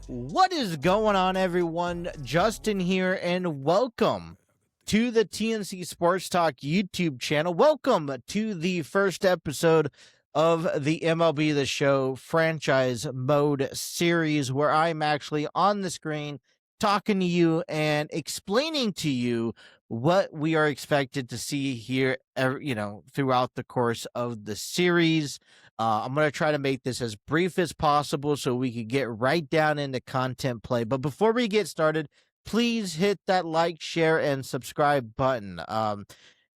What is going on, everyone? Justin here, and welcome to the TNC Sports Talk YouTube channel. Welcome to the first episode of the MLB The Show Franchise Mode series, where I'm actually on the screen talking to you and explaining to you what we are expected to see here, throughout the course of the series. I'm going to try to make this as brief as possible so we can get right down into content play. But before we get started, please hit that like, share, and subscribe button.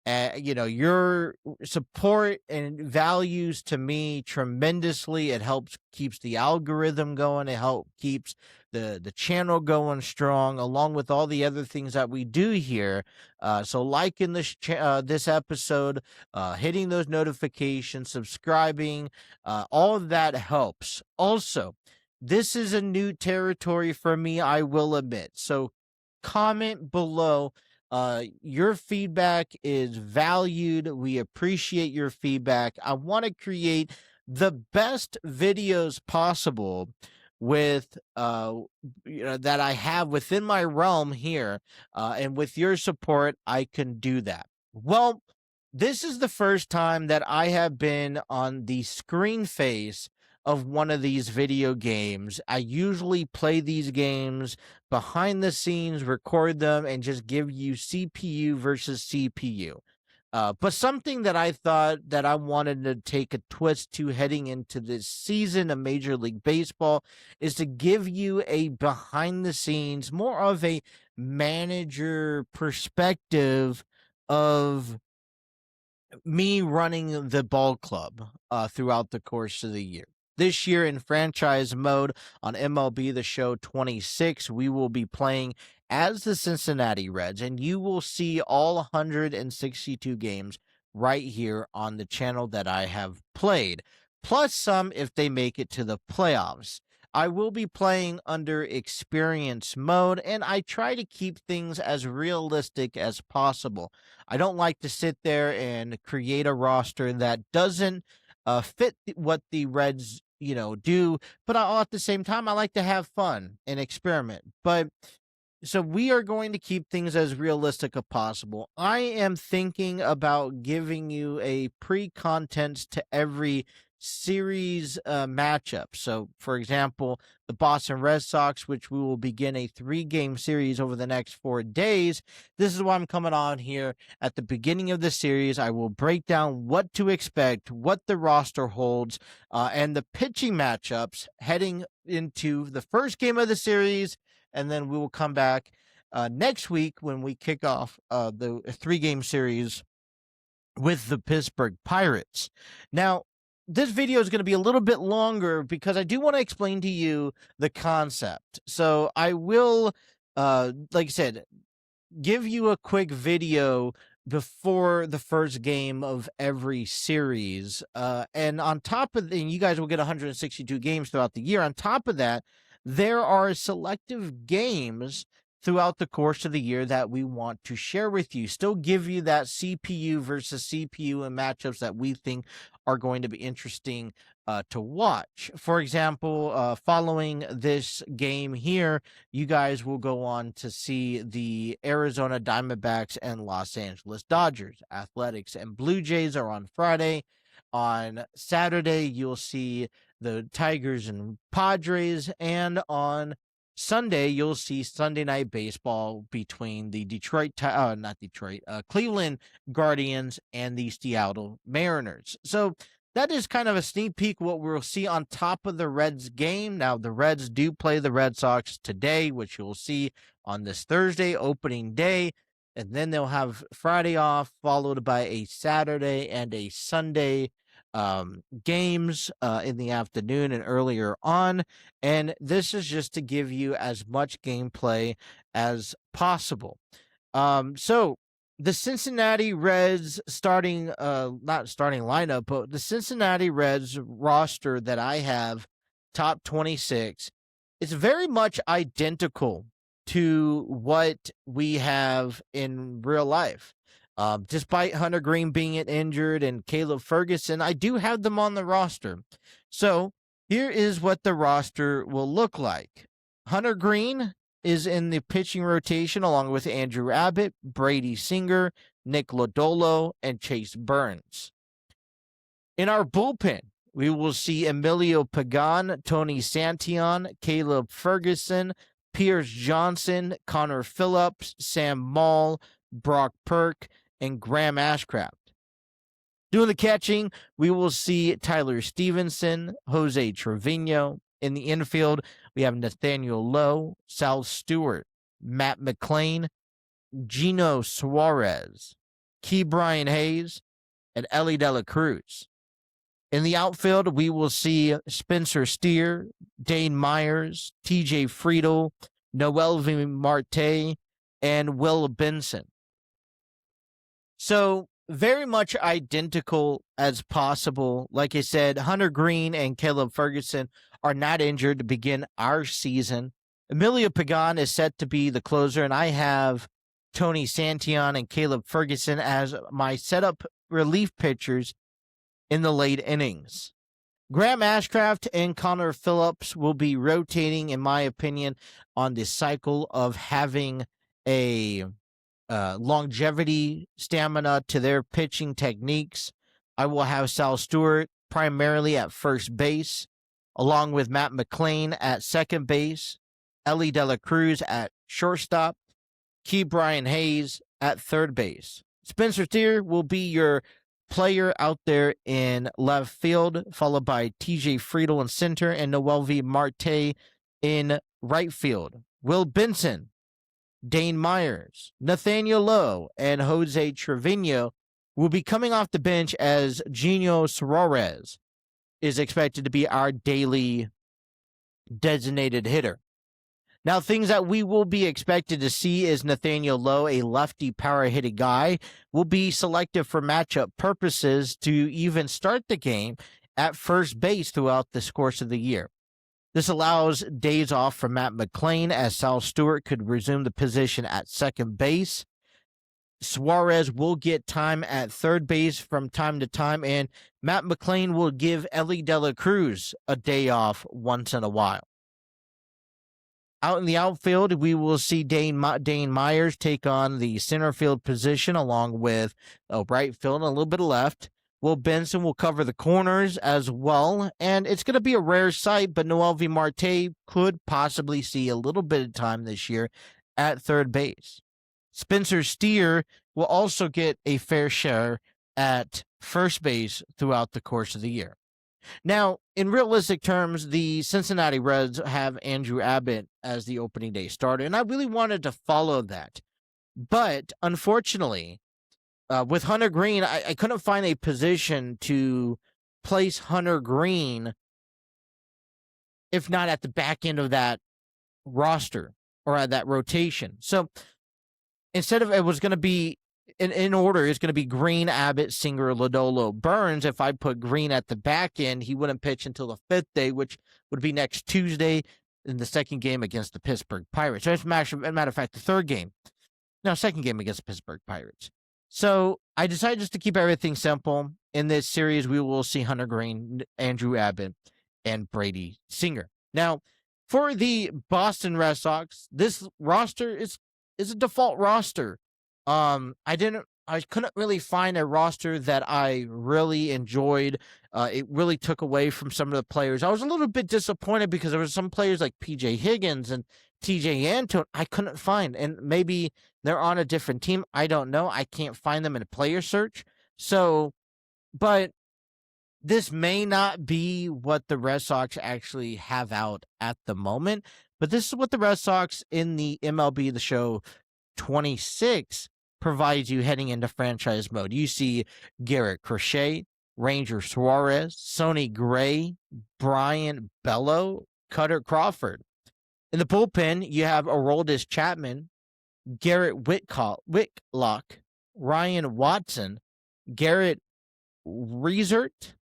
Your support and values to me tremendously. It helps keeps the algorithm going. It helps keeps the channel going strong, along with all the other things that we do here. So liking this episode, hitting those notifications, subscribing, all of that helps. Also, this is a new territory for me, I will admit. So comment below. Your feedback is valued. We appreciate your feedback. I want to create the best videos possible with that I have within my realm here, and with your support I can do that. Well, this is the first time that I have been on the screen face of one of these video games. I usually play these games behind the scenes, record them, and just give you CPU versus CPU. But something that I thought that I wanted to take a twist to heading into this season of Major League Baseball is to give you a behind the scenes, more of a manager perspective of me running the ball club throughout the course of the year. This year in franchise mode on MLB The Show 26, we will be playing as the Cincinnati Reds, and you will see all 162 games right here on the channel that I have played, plus some if they make it to the playoffs. I will be playing under experience mode, and I try to keep things as realistic as possible. I don't like to sit there and create a roster that doesn't fit what the Reds do, but at the same time I like to have fun and experiment. But so we are going to keep things as realistic as possible. I am thinking about giving you a pre-contents to every series matchup. So, for example, the Boston Red Sox, which we will begin a 3-game series over the next 4 days. This is why I'm coming on here at the beginning of the series. I will break down what to expect, what the roster holds, and the pitching matchups heading into the first game of the series. And then we will come back next week when we kick off the 3-game series with the Pittsburgh Pirates. Now, this video is going to be a little bit longer because I do want to explain to you the concept. So I will, like I said, give you a quick video before the first game of every series. And on top of, and you guys will get 162 games throughout the year. On top of that, there are selective games throughout the course of the year that we want to share with you. Still give you that CPU versus CPU and matchups that we think are going to be interesting to watch. For example, following this game here, you guys will go on to see the Arizona Diamondbacks and Los Angeles Dodgers. Athletics and Blue Jays are on Friday. On Saturday, you'll see the Tigers and Padres, and on Sunday, you'll see Sunday Night Baseball between the Cleveland Guardians and the Seattle Mariners. So that is kind of a sneak peek what we'll see on top of the Reds game. Now, the Reds do play the Red Sox today, which you'll see on this Thursday, opening day. And then they'll have Friday off, followed by a Saturday and a Sunday games in the afternoon and earlier on. And this is just to give you as much gameplay as possible. So the Cincinnati Reds not starting lineup, but the Cincinnati Reds roster that I have, top 26, is very much identical to what we have in real life. Despite Hunter Greene being injured and Caleb Ferguson, I do have them on the roster. So here is what the roster will look like. Hunter Greene is in the pitching rotation along with Andrew Abbott, Brady Singer, Nick Lodolo, and Chase Burns. In our bullpen, we will see Emilio Pagan, Tony Santillan, Caleb Ferguson, Pierce Johnson, Connor Phillips, Sam Maul, Brock Perk, and Graham Ashcraft. Doing the catching, we will see Tyler Stephenson, Jose Trevino. In the infield, we have Nathaniel Lowe, Sal Stewart, Matt McLain, Eugenio Suarez, Ke'Bryan Hayes, and Elly De La Cruz. In the outfield, we will see Spencer Steer, Dane Myers, TJ Friedl, Noelvi Marte, and Will Benson. So very much identical as possible. Like I said, Hunter Greene and Caleb Ferguson are not injured to begin our season. Emilio Pagan is set to be the closer, and I have Tony Santillan and Caleb Ferguson as my setup relief pitchers in the late innings. Graham Ashcraft and Connor Phillips will be rotating, in my opinion, on the cycle of having a longevity, stamina to their pitching techniques. I will have Sal Stewart primarily at first base, along with Matt McLain at second base, Elly De La Cruz at shortstop, Ke'Bryan Hayes at third base. Spencer Steer will be your player out there in left field, followed by TJ Friedl in center and Noelvi Marte in right field. Will Benson, Dane Myers, Nathaniel Lowe, and Jose Trevino will be coming off the bench as Eugenio Suarez is expected to be our daily designated hitter. Now, things that we will be expected to see is Nathaniel Lowe, a lefty power-hitting guy, will be selected for matchup purposes to even start the game at first base throughout the course of the year. This allows days off for Matt McLain, as Sal Stewart could resume the position at second base. Suarez will get time at third base from time to time, and Matt McLain will give Elly De La Cruz a day off once in a while. Out in the outfield, we will see Dane Myers take on the center field position along with right field and a little bit of left. Will Benson will cover the corners as well, and it's going to be a rare sight, but Noelvi Marte could possibly see a little bit of time this year at third base. Spencer Steer will also get a fair share at first base throughout the course of the year. Now, in realistic terms, the Cincinnati Reds have Andrew Abbott as the opening day starter, and I really wanted to follow that. But unfortunately, with Hunter Greene, I couldn't find a position to place Hunter Greene, if not at the back end of that roster or at that rotation. So instead of, it was going to be in order, it's going to be Greene, Abbott, Singer, Lodolo, Burns. If I put Greene at the back end, he wouldn't pitch until the fifth day, which would be next Tuesday in the second game against the Pittsburgh Pirates. As a matter of fact, the third game. No, second game against the Pittsburgh Pirates. So I decided just to keep everything simple. In this series, we will see Hunter Greene, Andrew Abbott, and Brady Singer. Now, for the Boston Red Sox, this roster is a default roster. I couldn't really find a roster that I really enjoyed. It really took away from some of the players. I was a little bit disappointed because there were some players like PJ Higgins and TJ Antone I couldn't find, and maybe they're on a different team. I don't know. I can't find them in a player search. So, but this may not be what the Red Sox actually have out at the moment, but this is what the Red Sox in the MLB The Show 26 provides you heading into franchise mode. You see Garrett Crochet, Ranger Suarez, Sonny Gray, Brian Bello, Cutter Crawford. In the bullpen, you have Aroldis Chapman, Garrett Whitlock, Ryan Watson, Garrett Reisert,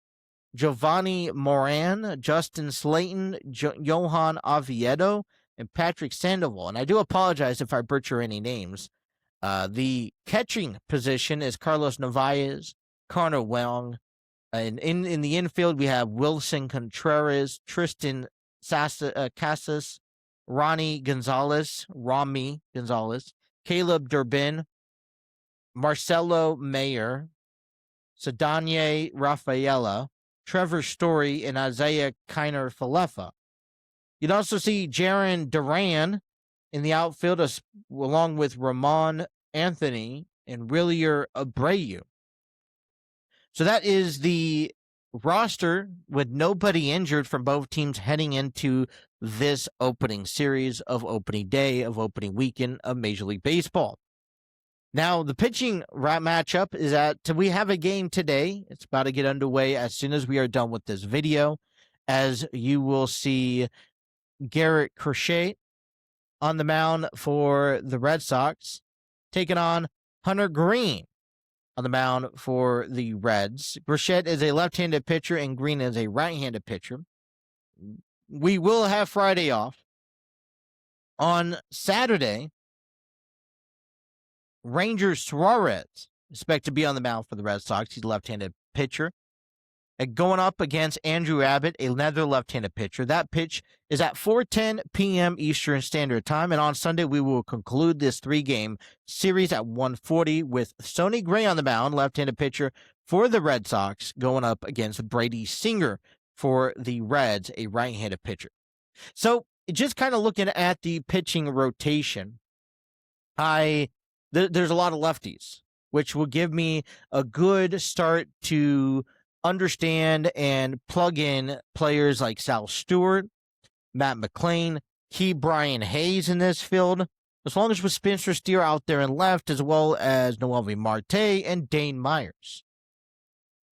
Giovanni Moran, Justin Slayton, Johan Oviedo, and Patrick Sandoval. And I do apologize if I butcher any names. The catching position is Carlos Narvaez, Connor Wong. And in the infield, we have Wilson Contreras, Tristan Casas, Romy Gonzalez, Caleb Durbin, Marcelo Mayer, Ceddanne Rafaela, Trevor Story, and Isaiah Kiner-Falefa. You'd also see Jarren Duran in the outfield, along with Ramon Anthony and Wilyer Abreu. So that is the roster with nobody injured from both teams heading into this opening series of opening day, of opening weekend of Major League Baseball. Now, the pitching matchup is we have a game today. It's about to get underway as soon as we are done with this video, as you will see Garrett Crochet on the mound for the Red Sox, taking on Hunter Greene on the mound for the Reds. Crochet is a left-handed pitcher and Greene is a right-handed pitcher. We will have Friday off. On Saturday, Ranger Suarez is expected to be on the mound for the Red Sox. He's a left-handed pitcher. And going up against Andrew Abbott, another left-handed pitcher. That pitch is at 4:10 p.m. Eastern Standard Time. And on Sunday, we will conclude this three-game series at 1:40 with Sonny Gray on the mound, left-handed pitcher for the Red Sox, going up against Brady Singer for the Reds, a right-handed pitcher. So just kind of looking at the pitching rotation, there's a lot of lefties, which will give me a good start to understand and plug in players like Sal Stewart, Matt McLain, Brian Hayes in this field, as long as with Spencer Steer out there and left, as well as Noelvi Marte and Dane Myers.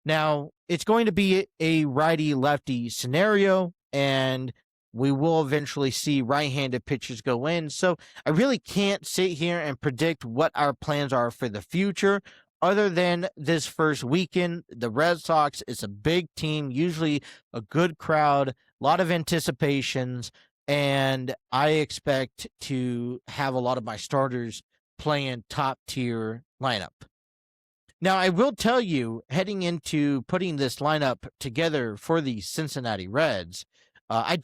Now, it's going to be a righty-lefty scenario, and we will eventually see right-handed pitchers go in. So I really can't sit here and predict what our plans are for the future. Other than this first weekend, the Red Sox is a big team, usually a good crowd, a lot of anticipations, and I expect to have a lot of my starters playing top-tier lineup. Now, I will tell you, heading into putting this lineup together for the Cincinnati Reds, I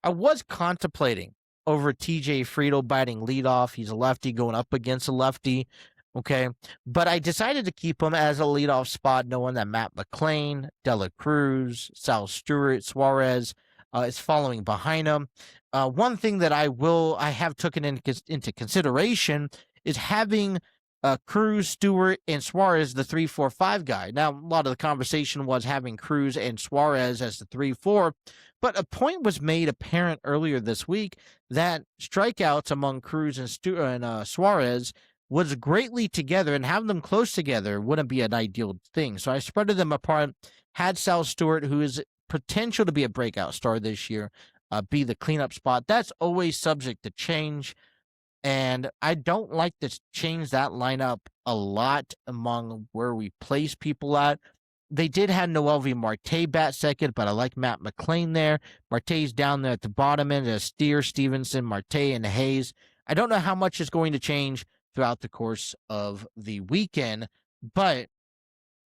was contemplating over TJ Friedl batting leadoff. He's a lefty going up against a lefty. Okay, but I decided to keep him as a leadoff spot, knowing that Matt McLain, De La Cruz, Sal Stewart, Suarez is following behind him. One thing that I have taken into consideration is having Cruz, Stewart, and Suarez the 3-4-5 guy. Now, a lot of the conversation was having Cruz and Suarez as the 3-4, but a point was made apparent earlier this week that strikeouts among Cruz and Suarez was greatly together, and having them close together wouldn't be an ideal thing. So I spread them apart, had Sal Stewart, who is potential to be a breakout star this year, be the cleanup spot. That's always subject to change, and I don't like to change that lineup a lot among where we place people at. They did have Noelvi Marte bat second, but I like Matt McLain there. Marte's down there at the bottom end as Steer, Stephenson, Marte, and Hayes. I don't know how much is going to change throughout the course of the weekend, but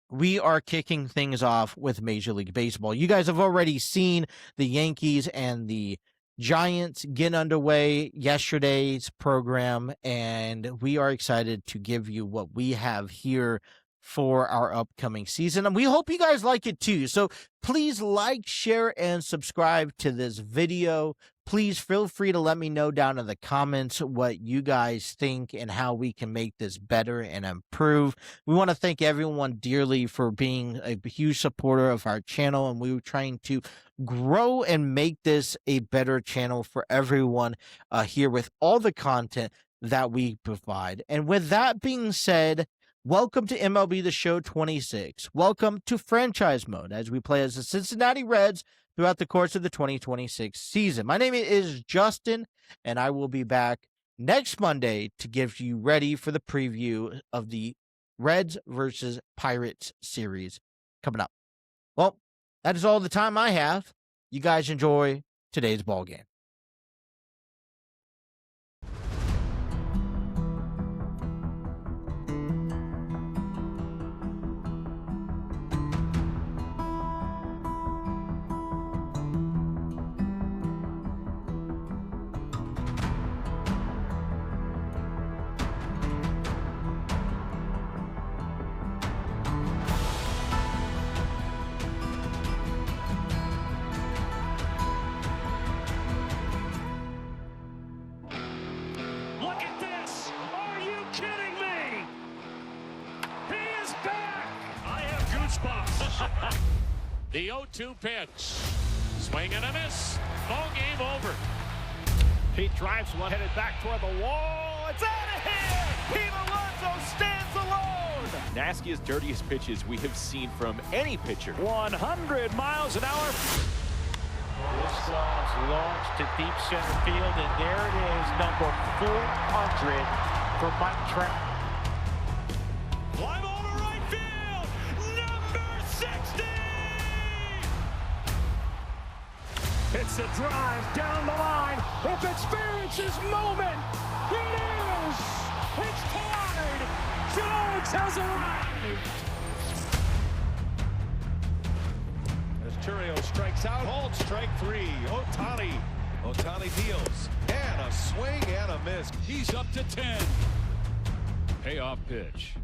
we are kicking things off with Major League Baseball. You guys have already seen the Yankees and the Giants get underway yesterday's program, and we are excited to give you what we have here for our upcoming season, and we hope you guys like it too. So please like, share, and subscribe to this video. Please feel free to let me know down in the comments what you guys think and how we can make this better and improve. We want to thank everyone dearly for being a huge supporter of our channel, and we were trying to grow and make this a better channel for everyone here with all the content that we provide. And with that being said, welcome to MLB The Show 26. Welcome to Franchise Mode as we play as the Cincinnati Reds throughout the course of the 2026 season. My name is Justin, and I will be back next Monday to get you ready for the preview of the Reds versus Pirates series coming up. Well, that is all the time I have. You guys enjoy today's ball game. Look at this. Are you kidding me? He is back. I have goosebumps. The 0-2 pitch. Swing and a miss. Ball game over. He drives one, headed back toward the wall. It's out of here. Pete Alonso stands alone. Nastiest, dirtiest pitches we have seen from any pitcher. 100 miles an hour. This song's launched to deep center field, and there it is, number 400 for Mike Trout. Fly ball to right field. Number 60. It's a drive down the line. If it's Ferenz's moment, it is. It's Clyde. Jones has arrived. As Churio strikes out, hold strike 3. Ohtani deals. And a swing and a miss. He's up to 10. Payoff pitch.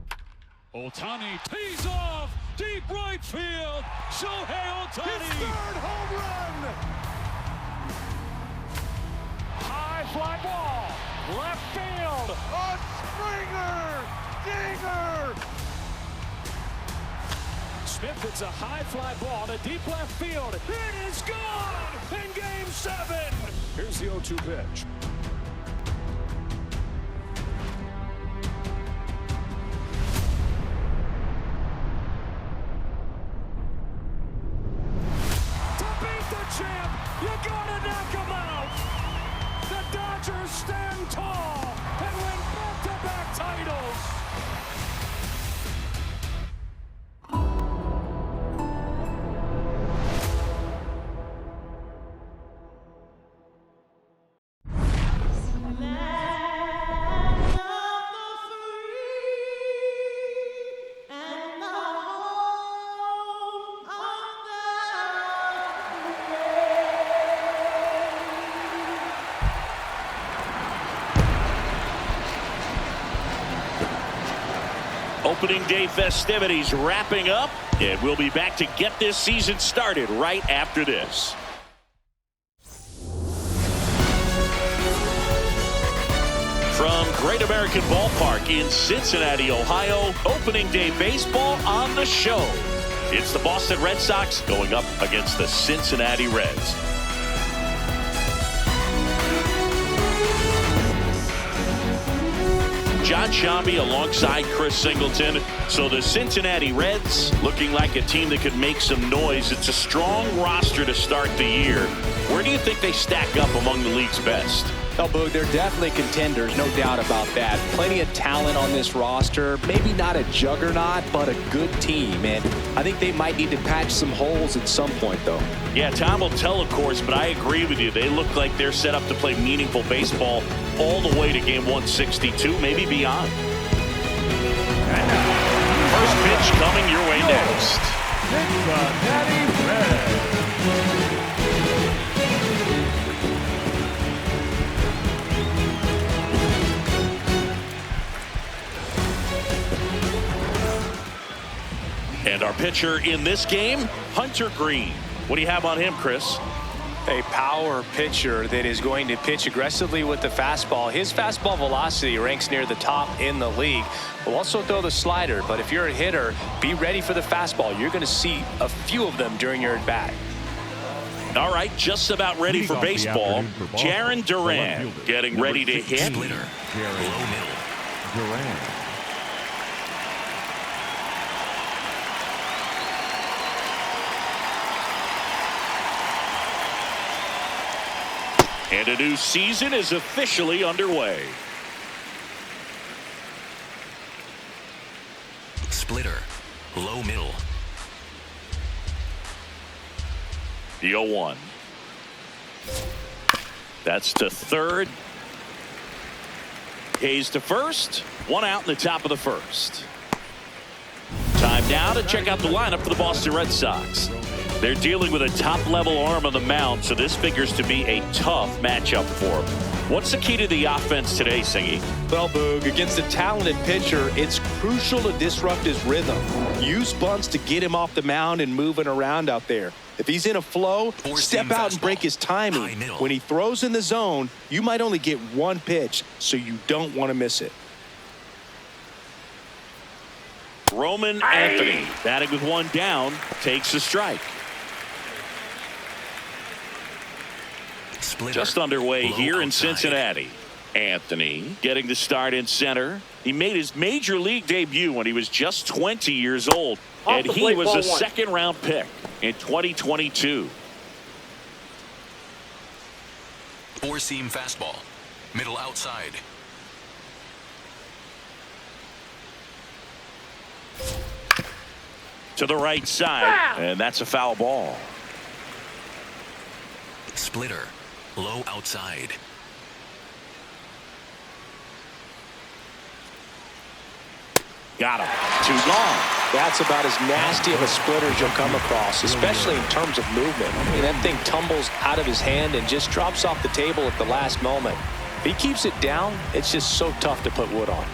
Ohtani tees off. Deep right field. Shohei Ohtani. His third home run. High fly ball. Left field. A Springer. Dinger. Smith hits a high fly ball to deep left field. It is gone in game 7. Here's the 0-2 pitch. To beat the champ, you gotta knock him out. The Dodgers stand tall and win back-to-back titles. Opening day festivities wrapping up, and we'll be back to get this season started right after this. From Great American Ballpark in Cincinnati, Ohio, opening day baseball on the show. It's the Boston Red Sox going up against the Cincinnati Reds. John Shambi alongside Chris Singleton. So the Cincinnati Reds looking like a team that could make some noise. It's a strong roster to start the year. Where do you think they stack up among the league's best? Oh, Boog, they're definitely contenders, no doubt about that. Plenty of talent on this roster. Maybe not a juggernaut, but a good team. And I think they might need to patch some holes at some point, though. Yeah, time will tell, of course, but I agree with you. They look like they're set up to play meaningful baseball all the way to game 162, maybe beyond. First pitch coming your way next. Cincinnati Reds. And our pitcher in this game, Hunter Greene. What do you have on him, Chris? A power pitcher that is going to pitch aggressively with the fastball. His fastball velocity ranks near the top in the league. Will also throw the slider, but if you're a hitter, be ready for the fastball. You're going to see a few of them during your at-bat. All right, just about ready for baseball. Jarren Duran getting ready to hit. Splitter. Low middle. Duran. And a new season is officially underway. Splitter. Low middle. The 0-1. That's to third. Hayes to first. One out in the top of the first. Time now to check out the lineup for the Boston Red Sox. They're dealing with a top-level arm on the mound, so this figures to be a tough matchup for them. What's the key to the offense today, Singy? Well, Boog, against a talented pitcher, it's crucial to disrupt his rhythm. Use bunts to get him off the mound and moving around out there. If he's in a flow, step out and break his timing. When he throws in the zone, you might only get one pitch, so you don't want to miss it. Roman Anthony, batting with one down, takes a strike. Splitter. Just underway Low here in outside. Cincinnati. Anthony getting the start in center. He made his major league debut when he was just 20 years old. And he was a second-round pick in 2022. Four-seam fastball. Middle outside. To the right side. And that's a foul ball. Splitter. Low outside. Got him. Two gone. That's about as nasty of a splitter as you'll come across, especially in terms of movement. I mean, that thing tumbles out of his hand and just drops off the table at the last moment. If he keeps it down, it's just so tough to put wood on.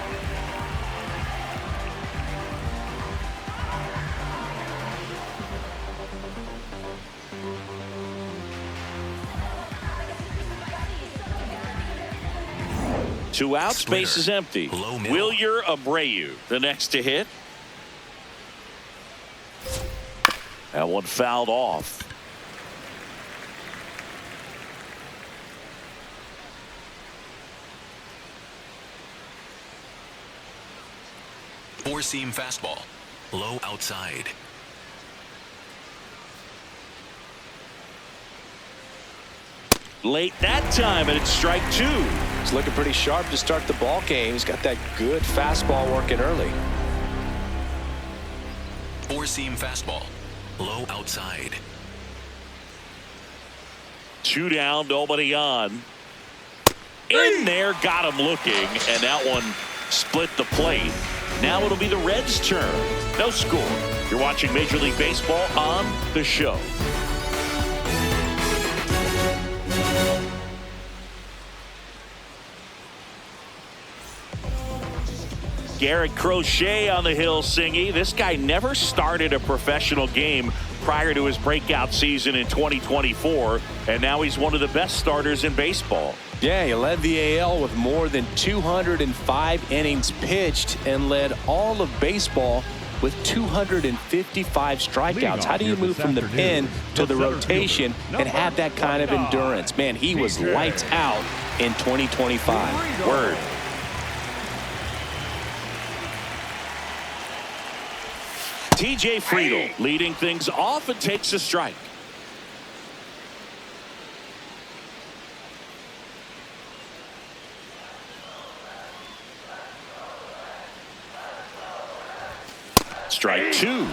Two outs, Splitter. space is empty. Low middle. Wilyer Abreu, the next to hit. That one fouled off. Four-seam fastball. Low outside. Late that time, and it's strike two. He's looking pretty sharp to start the ball game. He's got that good fastball working early. Four-seam fastball. Low outside. Two down, nobody on. In there, got him looking, and that one split the plate. Now it'll be the Reds' turn. No score. You're watching Major League Baseball on The Show. Garrett Crochet on the hill singing. This guy never started a professional game prior to his breakout season in 2024, and now he's one of the best starters in baseball. Yeah, he led the AL with more than 205 innings pitched and led all of baseball with 255 strikeouts. How do you move from the pen to the rotation and have that kind of endurance? Man, he was lights out in 2025. Word. TJ Friedl leading things off and takes a strike. Strike two.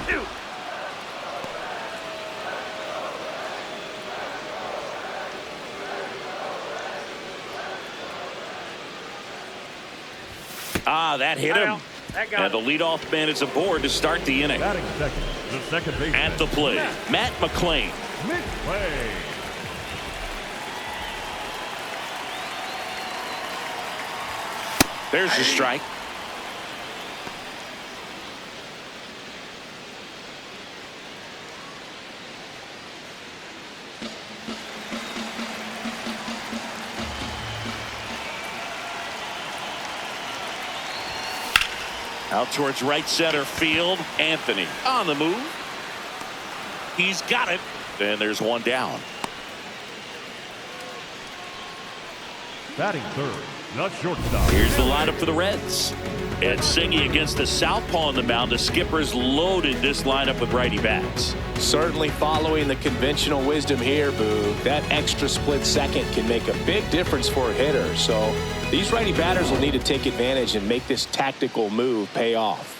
That hit him. And the leadoff man is aboard to start the inning. At the plate, Matt McLain. There's the strike. Out towards right center field. Anthony on the move. He's got it. And there's one down. Batting third, the shortstop. Here's the lineup for the Reds. And Singy against the southpaw on the mound. The skipper's loaded this lineup with righty bats. Certainly following the conventional wisdom here, Boo. That extra split second can make a big difference for a hitter. So these righty batters will need to take advantage and make this tactical move pay off.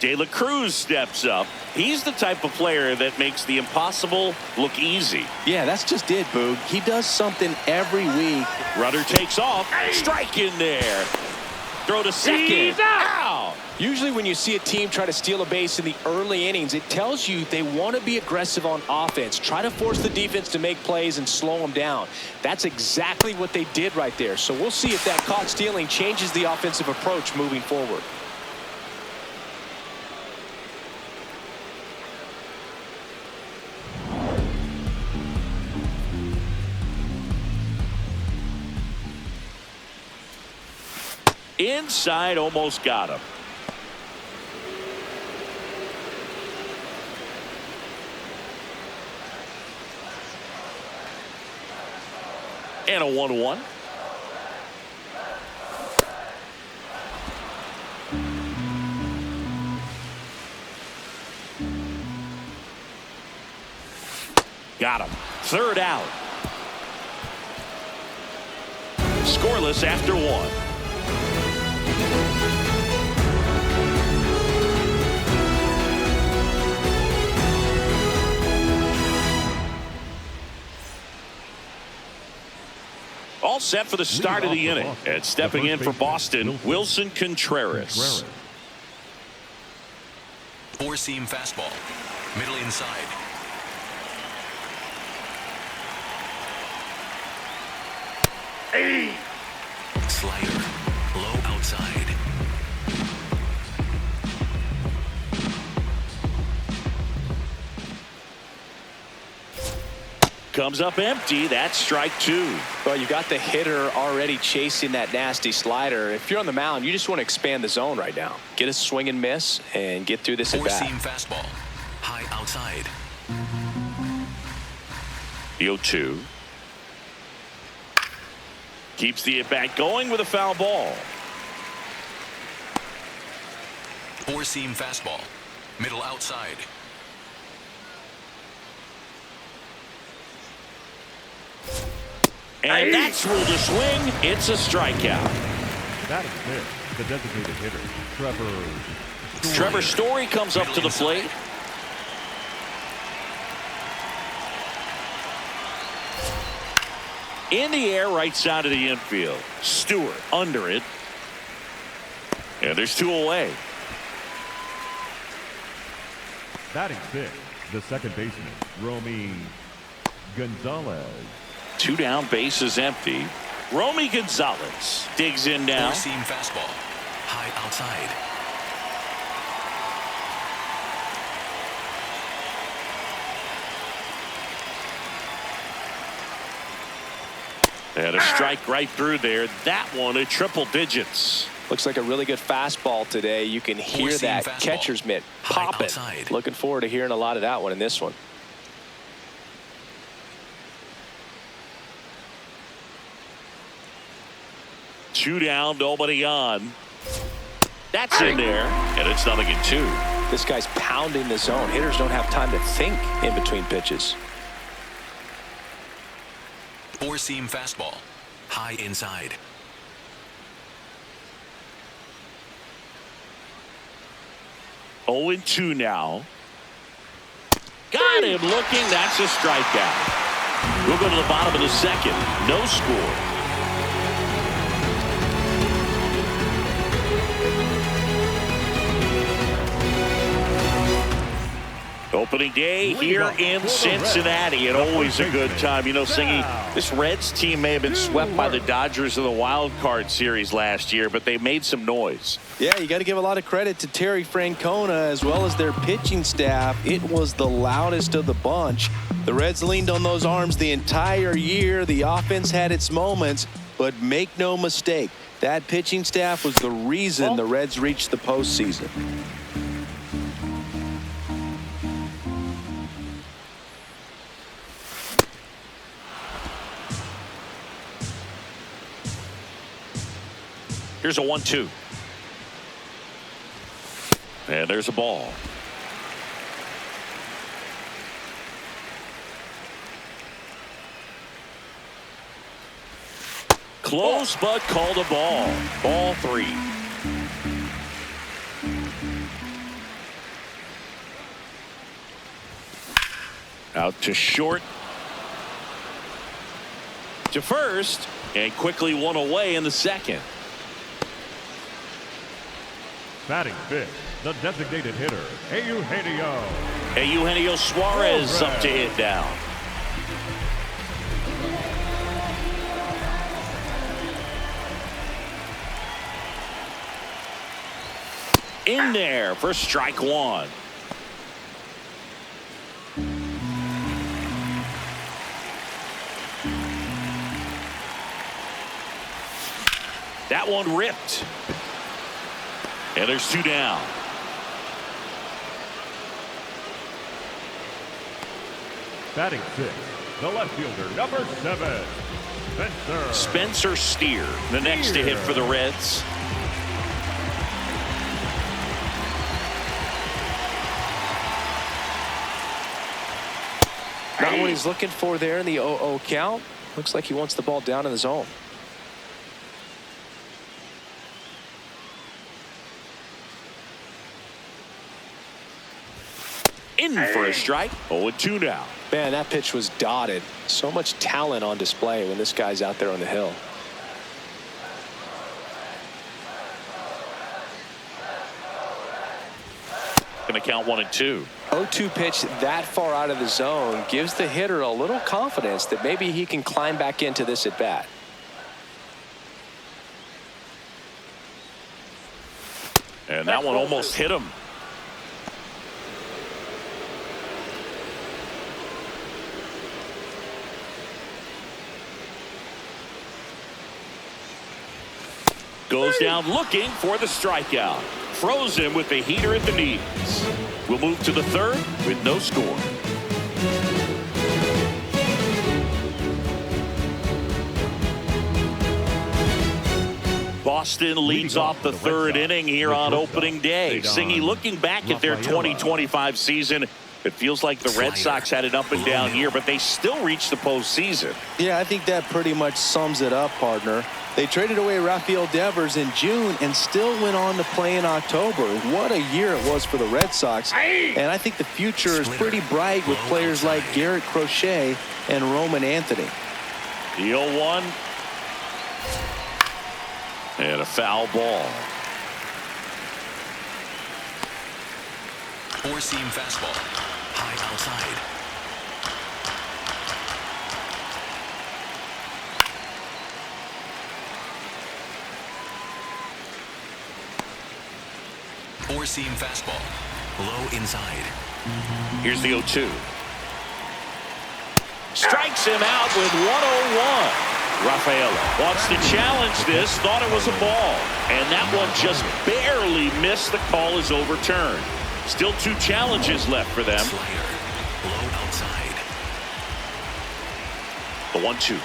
De La Cruz steps up. He's the type of player that makes the impossible look easy. Yeah, that's just it, Boog. He does something every week. Rudder takes off. Strike in there. Throw to second. Ow! Usually when you see a team try to steal a base in the early innings, it tells you they want to be aggressive on offense. Try to force the defense to make plays and slow them down. That's exactly what they did right there. So we'll see if that caught stealing changes the offensive approach moving forward. Inside, almost got him. And a 1-1. Got him. Third out. Scoreless after 1. All set for the start of the inning. And stepping in for Boston, Wilson Contreras. Four-seam fastball. Middle inside. Slider. Low outside. Comes up empty. That's strike 2. Well, you got the hitter already chasing that nasty slider. If you're on the mound, you just want to expand the zone right now. Get a swing and miss and get through this at bat. Four-seam fastball. High outside. The 0-2. Keeps the at-bat going with a foul ball. Four-seam fastball. Middle outside. And that's ruled a swing. It's a strikeout. That is fifth. The designated hitter, Trevor Story comes up to the plate. In the air, right side of the infield. Stewart under it. And there's 2 away. Batting sixth, the second baseman, Romy Gonzalez. 2 down, bases empty. Romy Gonzalez digs in now. Four-seam fastball. High outside. And a strike right through there. That one at triple digits. Looks like a really good fastball today. You can hear Four-seam that fastball. catcher's mitt popping. outside. Looking forward to hearing a lot of that one in this one. Two down, nobody on. That's in there, and it's 0-2. This guy's pounding the zone. Hitters don't have time to think in between pitches. Four-seam fastball. High inside. Oh, 2 now. Got him looking. That's a strikeout. We'll go to the bottom of the second. No score. Opening day here in Cincinnati, and always a good time. You know, Singy, this Reds team may have been swept by the Dodgers in the wild card series last year, but they made some noise. Yeah, you got to give a lot of credit to Terry Francona as well as their pitching staff. It was the loudest of the bunch. The Reds leaned on those arms the entire year. The offense had its moments, but make no mistake, that pitching staff was the reason the Reds reached the postseason. Here's a 1-2. And there's a ball. Close, but called a ball. Ball 3. Out to short. To first. And quickly one away in the second. Batting fifth, the designated hitter, Eugenio Suarez up to hit down. In there for strike 1. That one ripped. And there's 2 down. Batting 6, the left fielder, number 7, Spencer Steer, the next to hit for the Reds. Not what he's looking for there in the 0-0 count. Looks like he wants the ball down in the zone. In for a strike. 0-2 now. Man, that pitch was dotted. So much talent on display when this guy's out there on the hill. Going to count 1-2. 0-2 pitch that far out of the zone gives the hitter a little confidence that maybe he can climb back into this at bat. And that one almost hit him. Goes down looking for the strikeout. Froze him with the heater at the knees. We'll move to the 3rd with no score. Boston leads off the 3rd inning here on opening day. Singy looking back at their 2025 season. It feels like the Red Sox had an up and down year, but they still reached the postseason. Yeah, I think that pretty much sums it up, partner. They traded away Rafael Devers in June and still went on to play in October. What a year it was for the Red Sox. And I think the future is pretty bright with players like Garrett Crochet and Roman Anthony. The 0-1. And a foul ball. 4-seam fastball. High outside. Four-seam fastball. Low inside. Here's the 0-2. Strikes him out with 101. Rafaela wants to challenge this. Thought it was a ball. And that one just barely missed. The call is overturned. Still 2 challenges left for them. Slider. Low outside. The 1-2.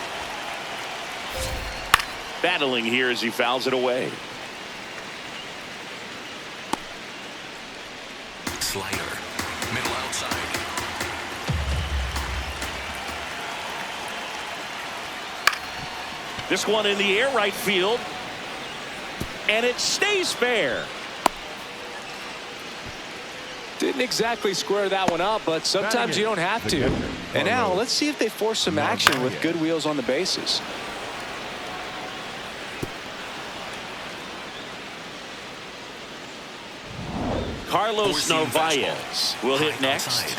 Battling here as he fouls it away. Slider. Middle outside. This one in the air right field. And it stays fair. Didn't exactly square that one up, but sometimes you don't have to. And now let's see if they force some action with good wheels on the bases. Carlos Narvaez will hit next.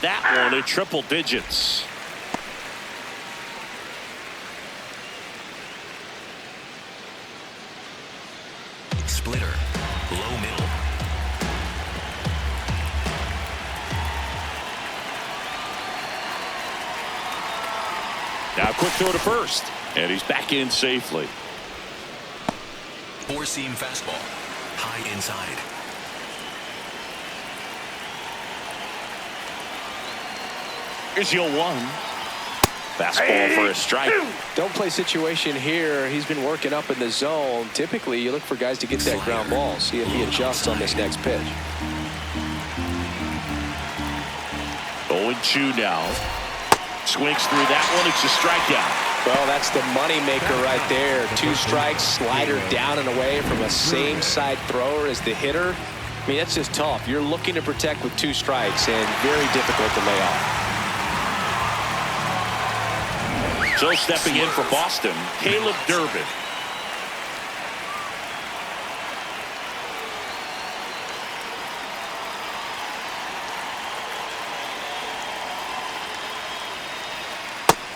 That one in triple digits. Splitter. Low middle. Now quick throw to first. And he's back in safely. Four-seam fastball. High inside. Here's your 1. Fastball for a strike. Don't play situation here. He's been working up in the zone. Typically, you look for guys to get that ground ball. See if he adjusts on this next pitch. 0-2 now. Swings through that one. It's a strikeout. Well, that's the money maker right there. 2 strikes, slider down and away from a same side thrower as the hitter. I mean, that's just tough. You're looking to protect with 2 strikes and very difficult to lay off. So stepping in for Boston, Caleb Durbin.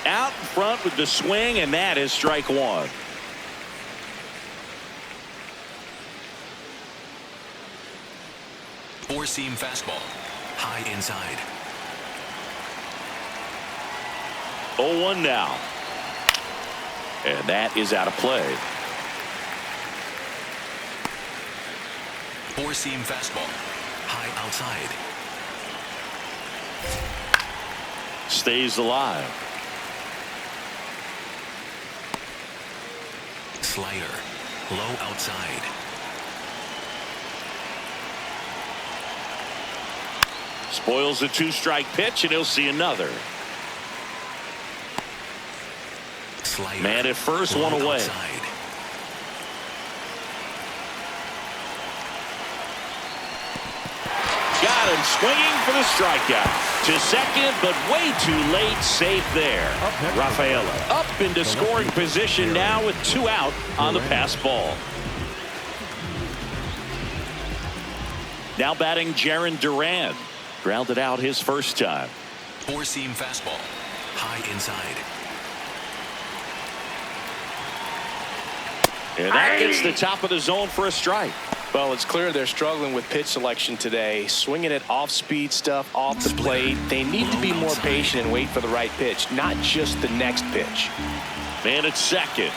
Out in front with the swing, and that is strike 1. Four-seam fastball. High inside. 0-1 now. And that is out of play. Four-seam fastball. High outside. Stays alive. Slider. Low outside. Spoils the 2-strike pitch, and he'll see another. Slider. Man at first, one away. Outside. Got him swinging for the strikeout. To second, but way too late. Safe there. Rafaela up into scoring position now with 2 out on the pass ball. Now batting Jarren Duran. Grounded out his first time. Four-seam fastball. High inside. And that gets the top of the zone for a strike. Well, it's clear they're struggling with pitch selection today. Swinging it off-speed stuff off the plate. They need to be more patient and wait for the right pitch, not just the next pitch. Man at second.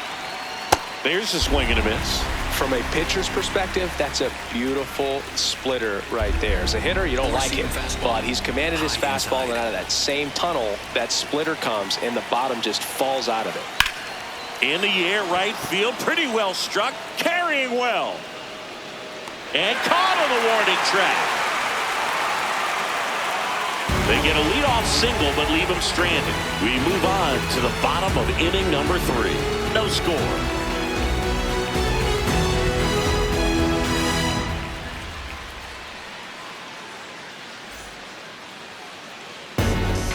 There's a swing and a miss. From a pitcher's perspective, that's a beautiful splitter right there. As a hitter, you don't like it, but he's commanded his fastball, and out of that same tunnel, that splitter comes, and the bottom just falls out of it. In the air, right field, pretty well struck, carrying well. And caught on the warning track. They get a leadoff single, but leave him stranded. We move on to the bottom of inning number 3. No score.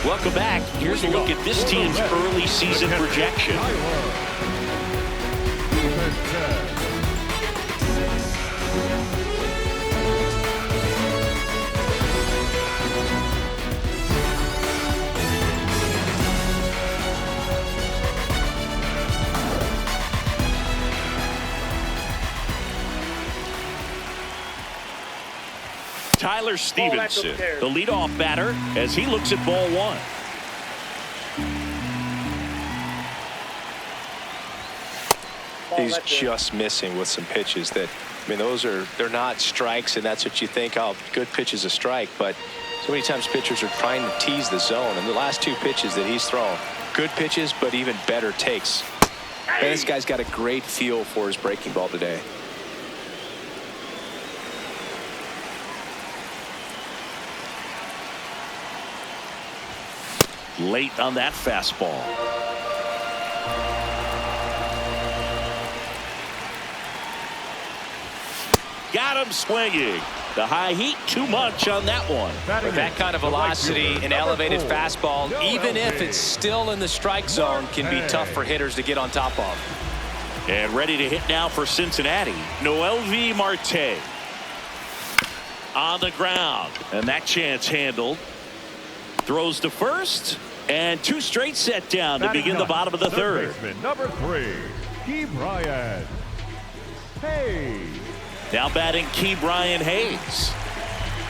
Welcome back. Here's a look at this team's early season projection. Tyler Stephenson, the leadoff batter, as he looks at ball 1. He's just missing with some pitches that, I mean, they're not strikes, and that's what you think, oh, good pitch is a strike, but so many times pitchers are trying to tease the zone, and the last 2 pitches that he's thrown, good pitches, but even better takes. And this guy's got a great feel for his breaking ball today. Late on that fastball. Got him swinging. The high heat, too much on that one. With that kind of velocity, an elevated fastball, even if it's still in the strike zone, can be tough for hitters to get on top of. And ready to hit now for Cincinnati, Noelvi Marte. On the ground, and that chance handled. Throws to first, and 2 straight set down to begin the bottom of the 3rd. Number 3, Ke'Bryan Hayes. Now batting Ke'Bryan Hayes.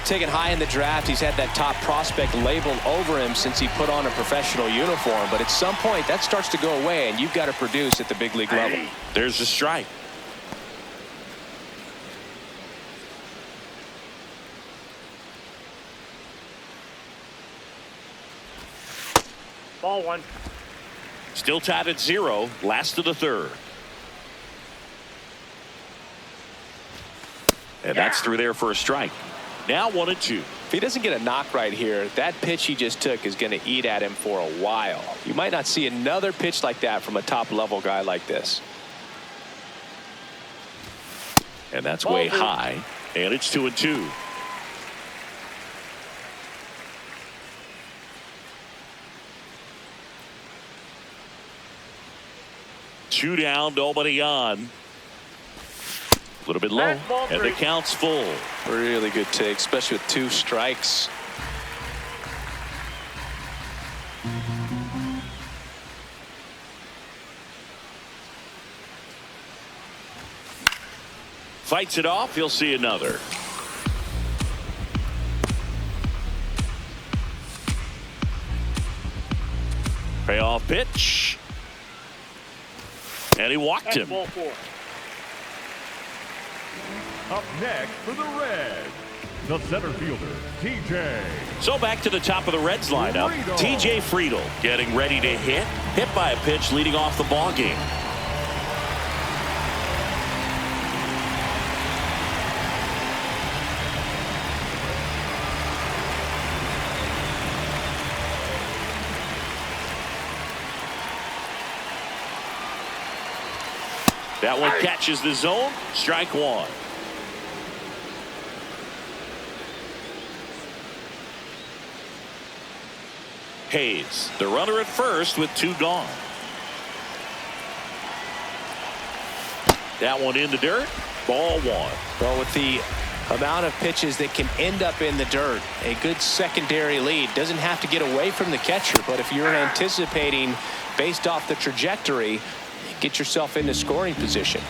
Taken high in the draft, he's had that top prospect labeled over him since he put on a professional uniform, but at some point that starts to go away, and you've got to produce at the big league level. There's a strike. Ball 1. Still tied at 0, last of the 3rd. And that's through there for a strike. Now 1-2. If he doesn't get a knock right here, that pitch he just took is going to eat at him for a while. You might not see another pitch like that from a top-level guy like this. And that's way high, and it's 2-2. Two down, nobody on. A little bit low, and the count's full. Really good take, especially with 2 strikes. Fights it off, he'll see another. Payoff pitch. And he walked him. Up next for the Reds, the center fielder, TJ. So back to the top of the Reds lineup. TJ Friedl getting ready to hit by a pitch leading off the ball game. That one catches the zone. Strike one. Hayes, the runner at first with 2 gone. That one in the dirt. Ball 1. Well, with the amount of pitches that can end up in the dirt, a good secondary lead. Doesn't have to get away from the catcher, but if you're anticipating based off the trajectory, get yourself into scoring position.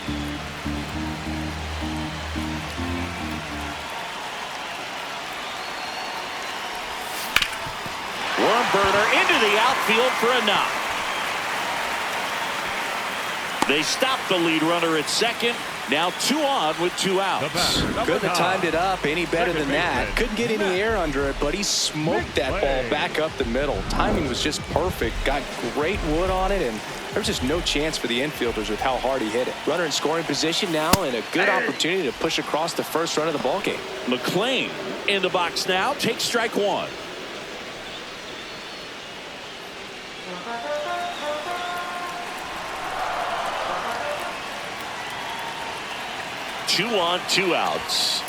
Worm burner into the outfield for a knock. They stopped the lead runner at second. Now 2 on with 2 outs. Couldn't have timed it up any better than that. Couldn't get any air under it, but he smoked that ball back up the middle. Timing was just perfect. Got great wood on it, and there's just no chance for the infielders with how hard he hit it. Runner in scoring position now, and a good opportunity to push across the first run of the ball game. McLain in the box now. Takes strike 1. Two on, 2 outs.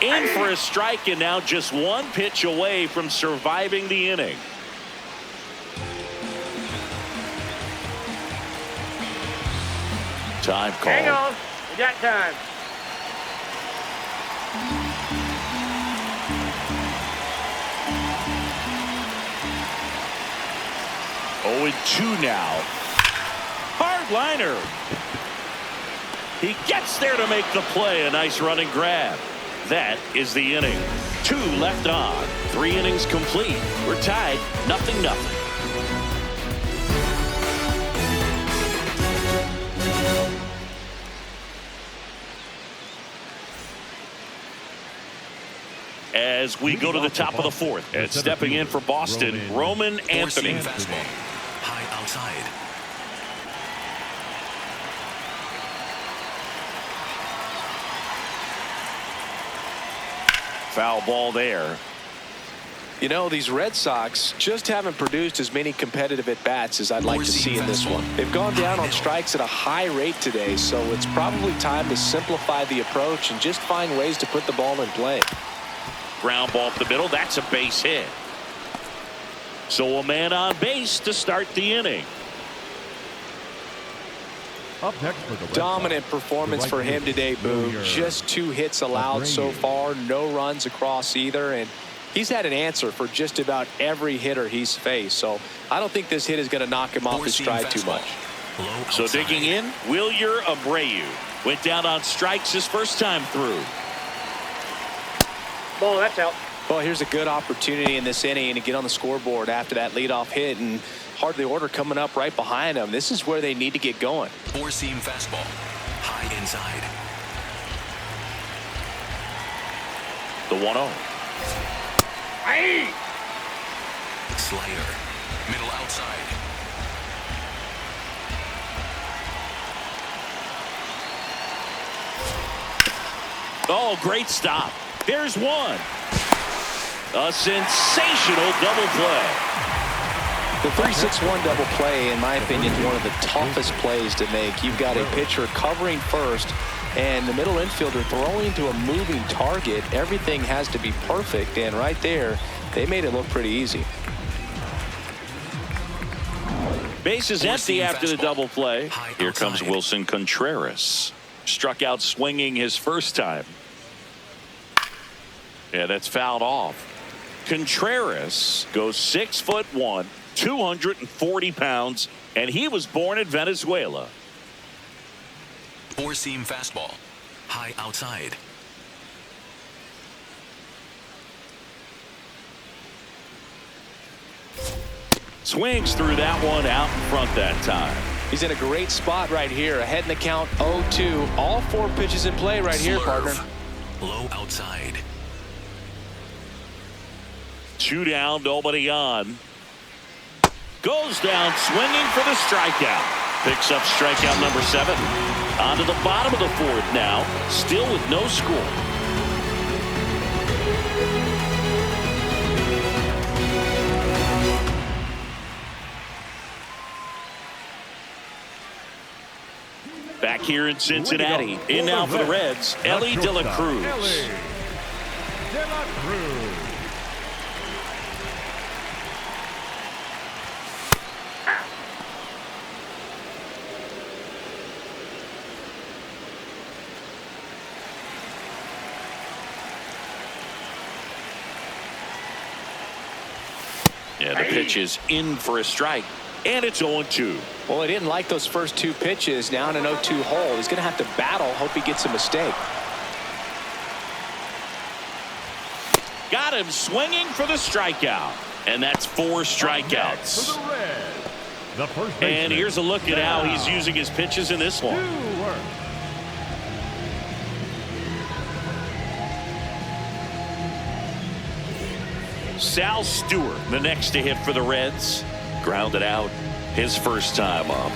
In for a strike, and now just 1 pitch away from surviving the inning. Time call. Hang on. We got time. Oh, and 2 now. Hard liner. He gets there to make the play. A nice running grab. That is the inning. 2 left on. 3 innings complete. We're tied 0-0. As we go to the top of the 4th, and stepping in for Boston, Roman Anthony. Fastball. High outside. Foul ball there. You know, these Red Sox just haven't produced as many competitive at-bats as I'd like to see in this one. They've gone down on strikes at a high rate today, so it's probably time to simplify the approach and just find ways to put the ball in play. Ground ball up the middle. That's a base hit. So a man on base to start the inning. Up next for the Red Dominant Sox, performance for him today, Boone. Just 2 hits allowed so far, no runs across either, and he's had an answer for just about every hitter he's faced. So I don't think this hit is going to knock him off his stride too much. So digging in, Wilyer Abreu went down on strikes his first time through. Ball, that's out. Well, here's a good opportunity in this inning to get on the scoreboard after that leadoff hit, and hardly order coming up right behind them. This is where they need to get going. 4-seam fastball. High inside. The 1-0. Hey! Slider. Middle outside. Oh, great stop. There's one. A sensational double play. The 3-6-1 double play, in my opinion, is one of the toughest plays to make. You've got a pitcher covering first and the middle infielder throwing to a moving target. Everything has to be perfect, and right there, they made it look pretty easy. Base is empty after the double play. Here comes Wilson Contreras. Struck out swinging his first time. Yeah, that's fouled off. Contreras goes 6'1", 240 pounds, and he was born in Venezuela. 4-seam fastball. High outside. Swings through that one out in front that time. He's in a great spot right here. Ahead in the count 0-2. All 4 pitches in play right here, partner. Low outside. 2 down, nobody on. Goes down swinging for the strikeout. Picks up strikeout number 7. On to the bottom of the 4th now. Still with no score. Back here in Cincinnati. In now for the Reds, Elly De La Cruz. Elly De La Cruz. Yeah, the pitch is in for a strike. And it's 0-2. Well, he didn't like those first 2 pitches. Now in an 0-2 hole. He's going to have to battle. Hope he gets a mistake. Got him swinging for the strikeout. And that's 4 strikeouts. For the Reds, the first And baseman, here's a look at how he's using his pitches in this one. Stewart. Sal Stewart, the next to hit for the Reds. Grounded out his first time up.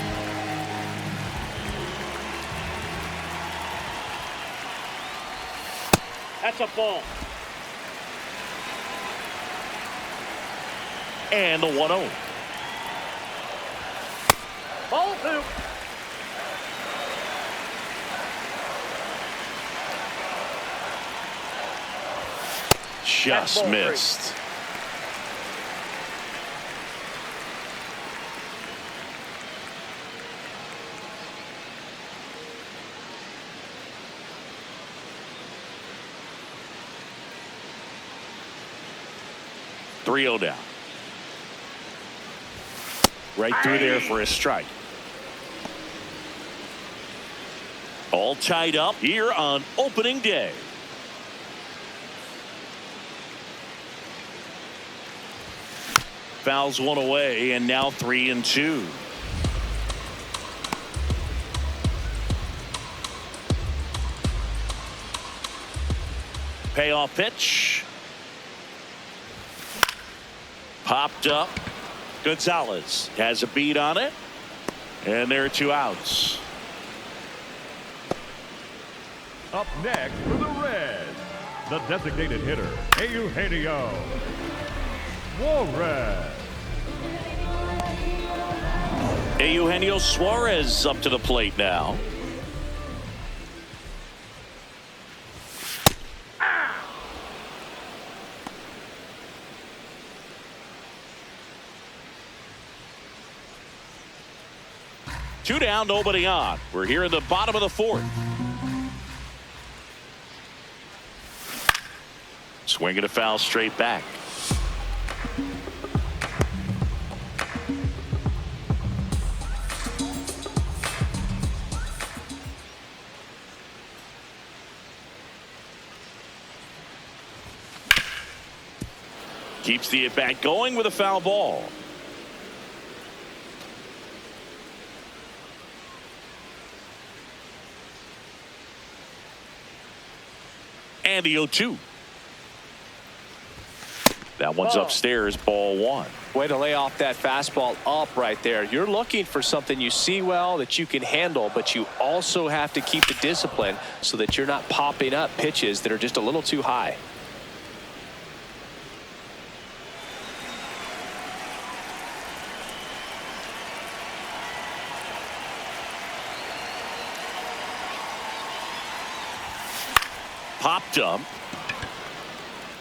That's a ball. And the 1-0. Ball 2. Just ball missed. .3-0 down. Right through there for a strike. All tied up here on opening day. Fouls one away, and now 3-2. Payoff pitch. Popped up. Gonzalez has a beat on it. And there are 2 outs. Up next for the Reds, the designated hitter, Eugenio Suarez. Eugenio Suarez up to the plate now. Two down, nobody on. We're here in the bottom of the 4th. Swinging a foul straight back. Keeps the at-bat going with a foul ball. And the 0-2. That one's upstairs, ball 1. Way to lay off that fastball up right there. You're looking for something you see well that you can handle, but you also have to keep the discipline so that you're not popping up pitches that are just a little too high. Popped up.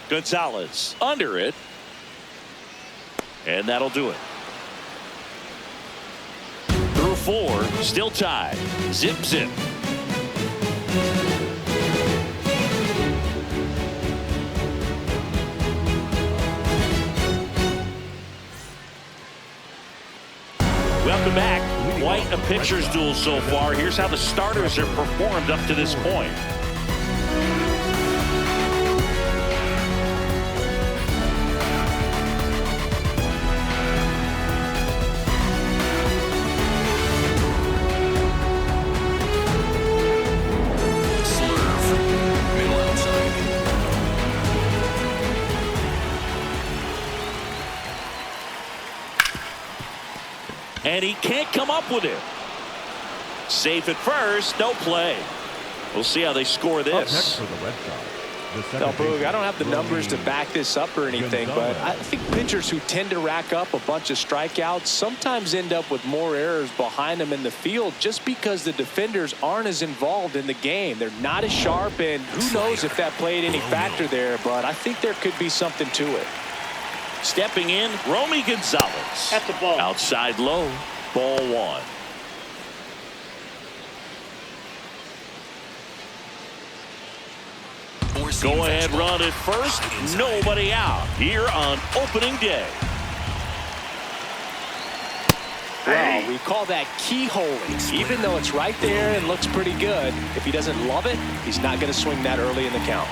Gonzalez under it. And that'll do it. Through 4, still tied. Zip, zip. Welcome back. Quite a pitcher's duel so far. Here's how the starters have performed up to this point. and he can't come up with it. Safe at first, no play. We'll see how they score Up next this. for the Red Sox. Now, Boog, I don't have the numbers to back this up or anything, but I think pitchers who tend to rack up a bunch of strikeouts sometimes end up with more errors behind them in the field just because the defenders aren't as involved in the game. They're not as sharp, and who knows if that played any factor there, but I think there could be something to it. Stepping in, Romy Gonzalez. That's a ball. Outside low, ball 1. Go ahead run at first. Nobody out here on opening day. Well, we call that keyholing. Even though it's right there and looks pretty good, if he doesn't love it, he's not going to swing that early in the count.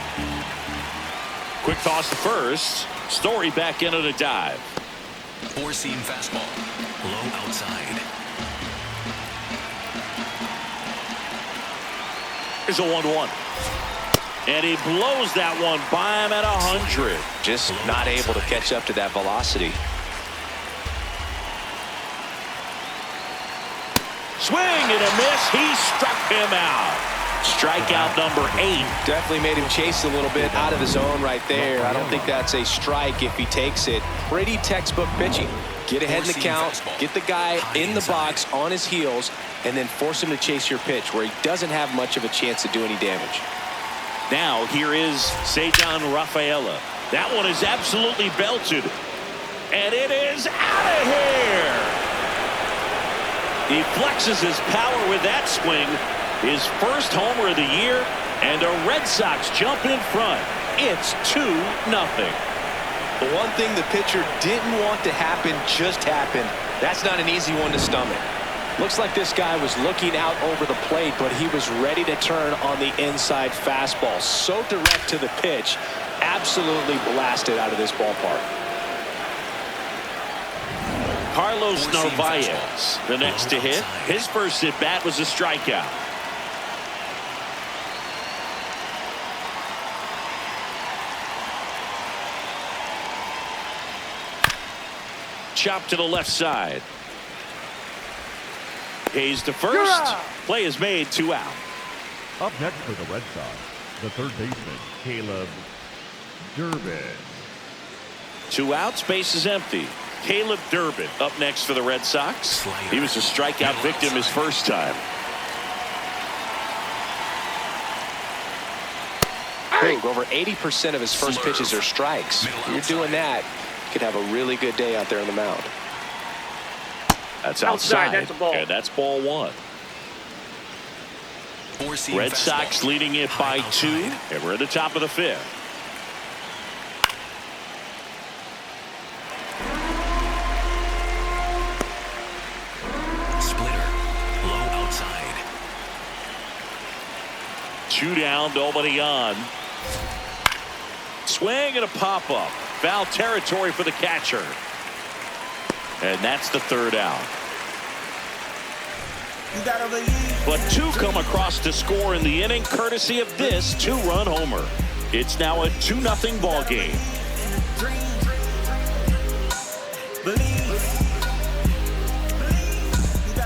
Quick toss to first. Story back into the dive. Four-seam fastball. Low outside. Here's a 1-1. And he blows that one by him at 100. Just not able to catch up to that velocity. Swing and a miss. He struck him out. Strikeout number 8. Definitely made him chase a little bit out of his zone right there. I don't think that's a strike if he takes it. Pretty textbook pitching. Get ahead in the count, get the guy in the box on his heels, and then force him to chase your pitch where he doesn't have much of a chance to do any damage. Now here is Ceddanne Rafaela. That one is absolutely belted. And it is out of here. He flexes his power with that swing. His first homer of the year. And the Red Sox jump in front. It's 2-0. The one thing the pitcher didn't want to happen just happened. That's not an easy one to stomach. Looks like this guy was looking out over the plate, but he was ready to turn on the inside fastball. So direct to the pitch, absolutely blasted out of this ballpark. Carlos Narvaez, the next to hit. His first at bat was a strikeout. Chop to the left side. Hayes to first. Play is made, 2 out. Up next for the Red Sox, the third baseman, Caleb Durbin. 2 outs, base is empty. Caleb Durbin up next for the Red Sox. He was a strikeout victim his first time. Over 80% of his first pitches are strikes. If you're doing that, you could have a really good day out there on the mound. That's outside. That's a ball. And that's ball 1. Red Sox leading it by 2. And we're at the top of the 5th. Splitter. Low outside. 2 down, nobody on. Swing and a pop-up. Foul territory for the catcher. And that's the 3rd out. But 2 come across to score in the inning, courtesy of this 2-run homer. It's now a 2-0 ball game.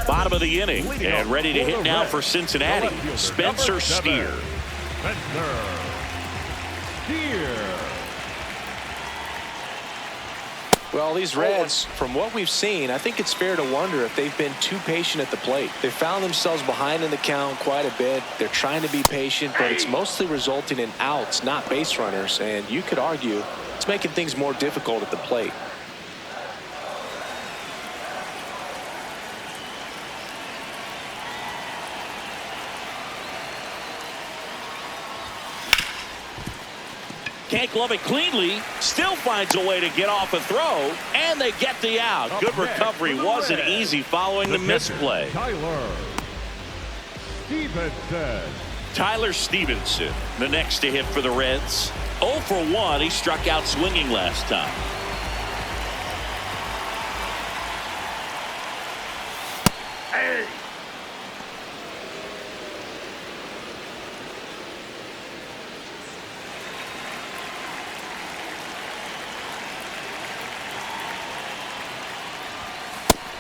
Bottom of the inning, and ready to hit now for Cincinnati, Spencer Steer. Spencer Steer. Well, these Reds, from what we've seen, I think it's fair to wonder if they've been too patient at the plate. They found themselves behind in the count quite a bit. They're trying to be patient, but it's mostly resulting in outs, not base runners. And you could argue it's making things more difficult at the plate. Can't glove it cleanly. Still finds a way to get off a throw. And they get the out. Good recovery. Wasn't easy following the misplay. Tyler Stephenson. Tyler Stephenson, the next to hit for the Reds. 0 for 1. He struck out swinging last time.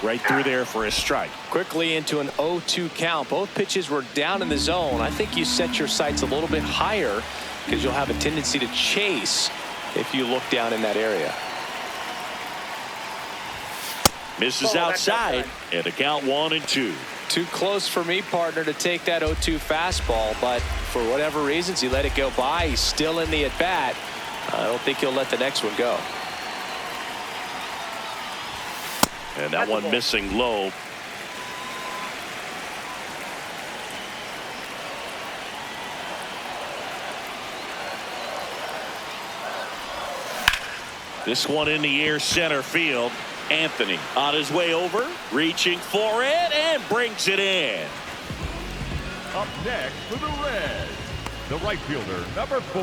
Right through there for a strike. Quickly into an 0-2 count. Both pitches were down in the zone. I think you set your sights a little bit higher because you'll have a tendency to chase if you look down in that area. Misses outside, and a count 1-2. Too close for me, partner, to take that 0-2 fastball, but for whatever reasons, he let it go by. He's still in the at-bat. I don't think he'll let the next one go. And that one missing low. This one in the air, center field. Anthony on his way over, reaching for it, and brings it in. Up next for the Reds, the right fielder, number 4.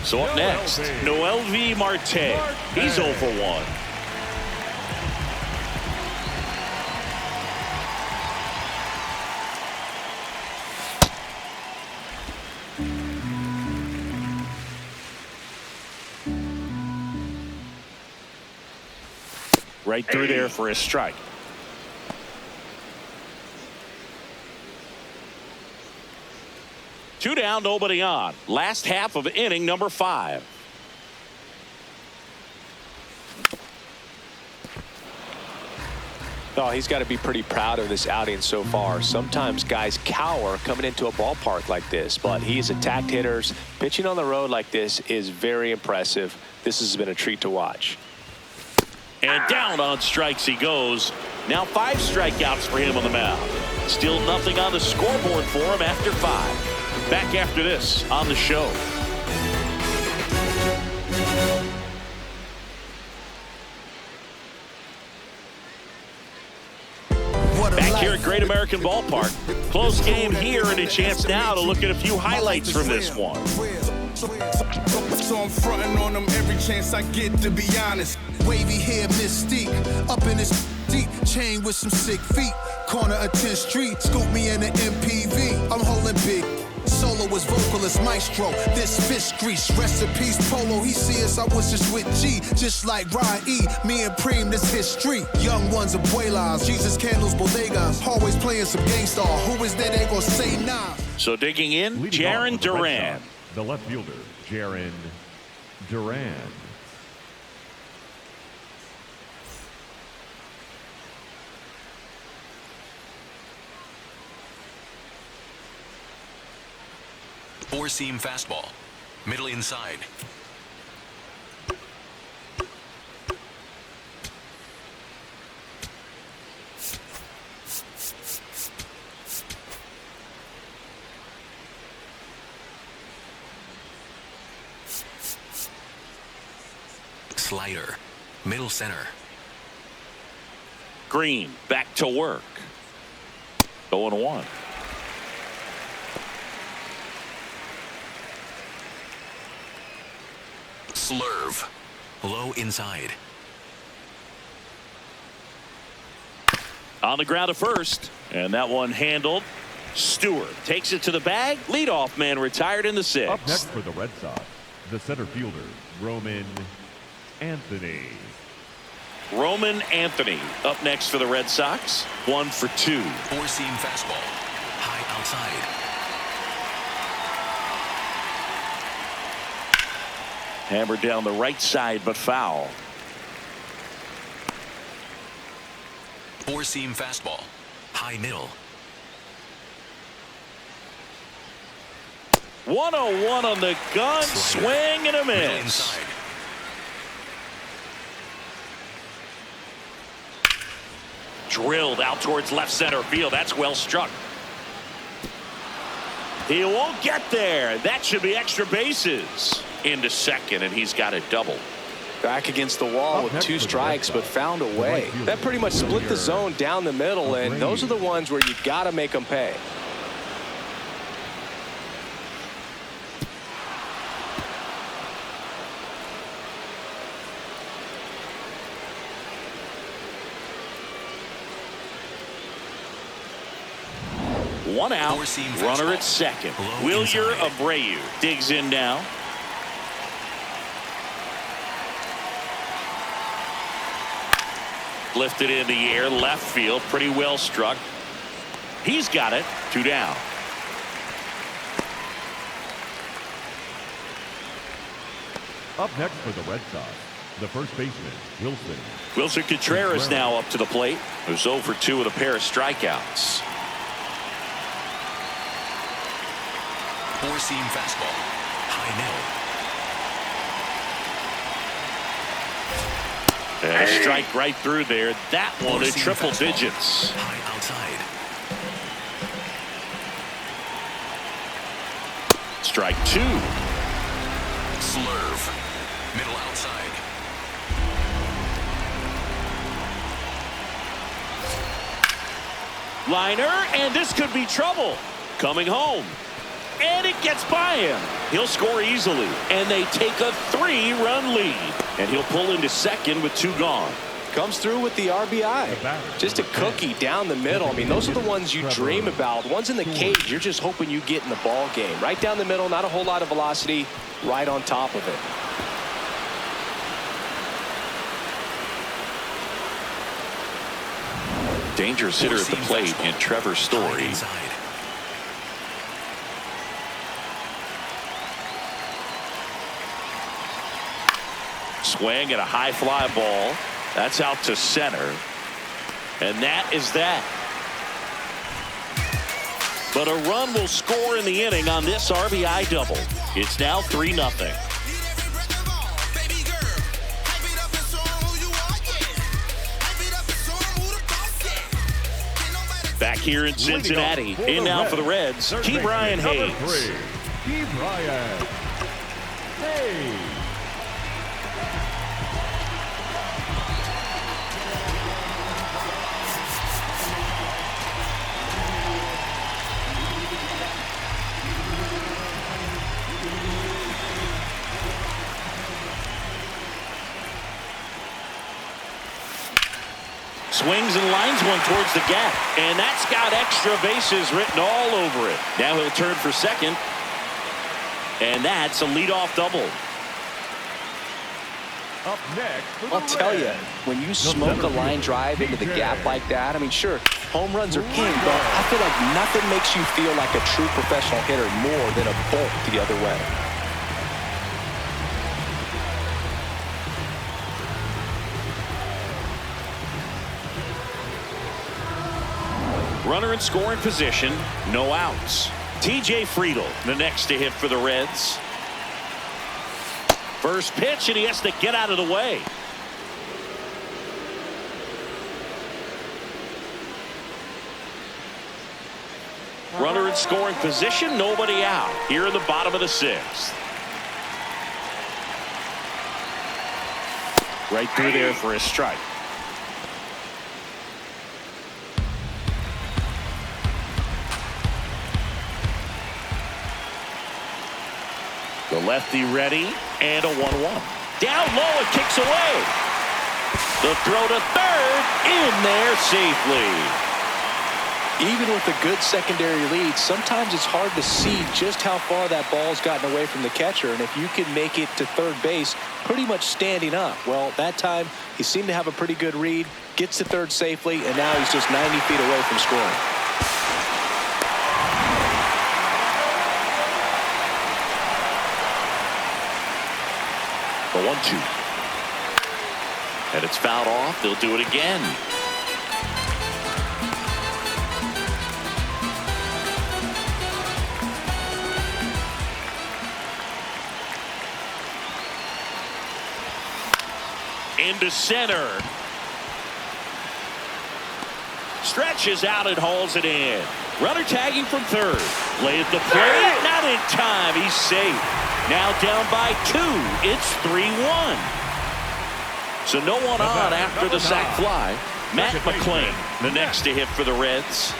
So up next, Noelvi Marte. He's 0 for 1. Right through there for a strike. Two down, nobody on. Last half of inning number 5. Oh, he's got to be pretty proud of this outing so far. Sometimes guys cower coming into a ballpark like this, but he's attacked hitters. Pitching on the road like this is very impressive. This has been a treat to watch. And down on strikes he goes. Now 5 strikeouts for him on the mound. Still nothing on the scoreboard for him after 5. Back after this on the show. Back here at Great American Ballpark. Close game here, and a chance now to look at a few highlights from this one. So I'm fronting on them every chance I get, to be honest. Wavy hair, mystique, up in his deep chain with some sick feet. Corner of 10th Street, scoop me in an MPV. I'm holding big. Soloist, vocalist, maestro. This fish grease, recipes, polo. He see us, I was just with G, just like Ryan E. Me and Preem, this history. Young ones, abuelas, Jesus candles, bodegas. Always playing some gangsta. Who is that? They gon' say nah. So digging in, Jarren Duran. The left fielder, Jarren Duran. Four-seam fastball, middle inside. Slider, middle center. Greene back to work. 0-1. Slurve, low inside. On the ground to first, and that one handled. Stewart takes it to the bag. Leadoff man retired in the 6th. Up next for the Red Sox, the center fielder, Roman Anthony. Roman Anthony up next for the Red Sox. 1 for 2. Four-seam fastball, high outside. Hammered down the right side, but foul. Four-seam fastball, high middle. 101 on the gun, swing and a miss. Inside. Drilled out towards left center field. That's well struck. He won't get there. That should be extra bases. Into second, and he's got a double. Back against the wall with 2 strikes, but found a way. That pretty much split the zone down the middle, and those are the ones where you got to make them pay. One out, runner at second. Wilyer Abreu digs in now. lifted in the air, left field, pretty well struck. He's got it. 2 down. Up next for the Red Sox, the first baseman, Wilson Contreras now up to the plate. Who's 0 for 2 with a pair of strikeouts. Four-seam fastball. High middle. And a strike right through there. That one in triple digits. High outside. Strike 2. Slurve. Middle outside. Liner, and this could be trouble. Coming home. And it gets by him. He'll score easily. And they take a 3-run lead. And he'll pull into second with 2 gone. Comes through with the RBI. Just a cookie down the middle. I mean, those are the ones you dream about. Ones in the cage, you're just hoping you get in the ball game. Right down the middle, not a whole lot of velocity. Right on top of it. Dangerous hitter at the plate in Trevor Story. Swing at a high fly ball. That's out to center. And that is that. But a run will score in the inning on this RBI double. It's now 3-0. Back here in Cincinnati, in now for the Reds, Ke'Bryan Hayes. Ke'Bryan Hayes. Swings and lines one towards the gap. And that's got extra bases written all over it. Now he'll turn for second. And that's a leadoff double. Up next, I'll tell you, when you smoke a line drive into the gap like that, I mean, sure, home runs are king, but I feel like nothing makes you feel like a true professional hitter more than a bolt the other way. Runner in scoring position, no outs. TJ Friedl, the next to hit for the Reds. First pitch, and he has to get out of the way. Runner in scoring position, nobody out. Here in the bottom of the 6th. Right through there for a strike. The lefty ready, and a 1-1. Down low, it kicks away. The throw to third, in there safely. Even with a good secondary lead, sometimes it's hard to see just how far that ball's gotten away from the catcher, and if you can make it to third base pretty much standing up. Well, that time he seemed to have a pretty good read, gets to third safely, and now he's just 90 feet away from scoring. The 1-2. And it's fouled off. They'll do it again. Into center. Stretches out and hauls it in. Runner tagging from third. Play at the plate. Not in time. He's safe. Now down by 2. It's 3-1. So no one on after the sac fly. Matt McLain, the next to hit for the Reds.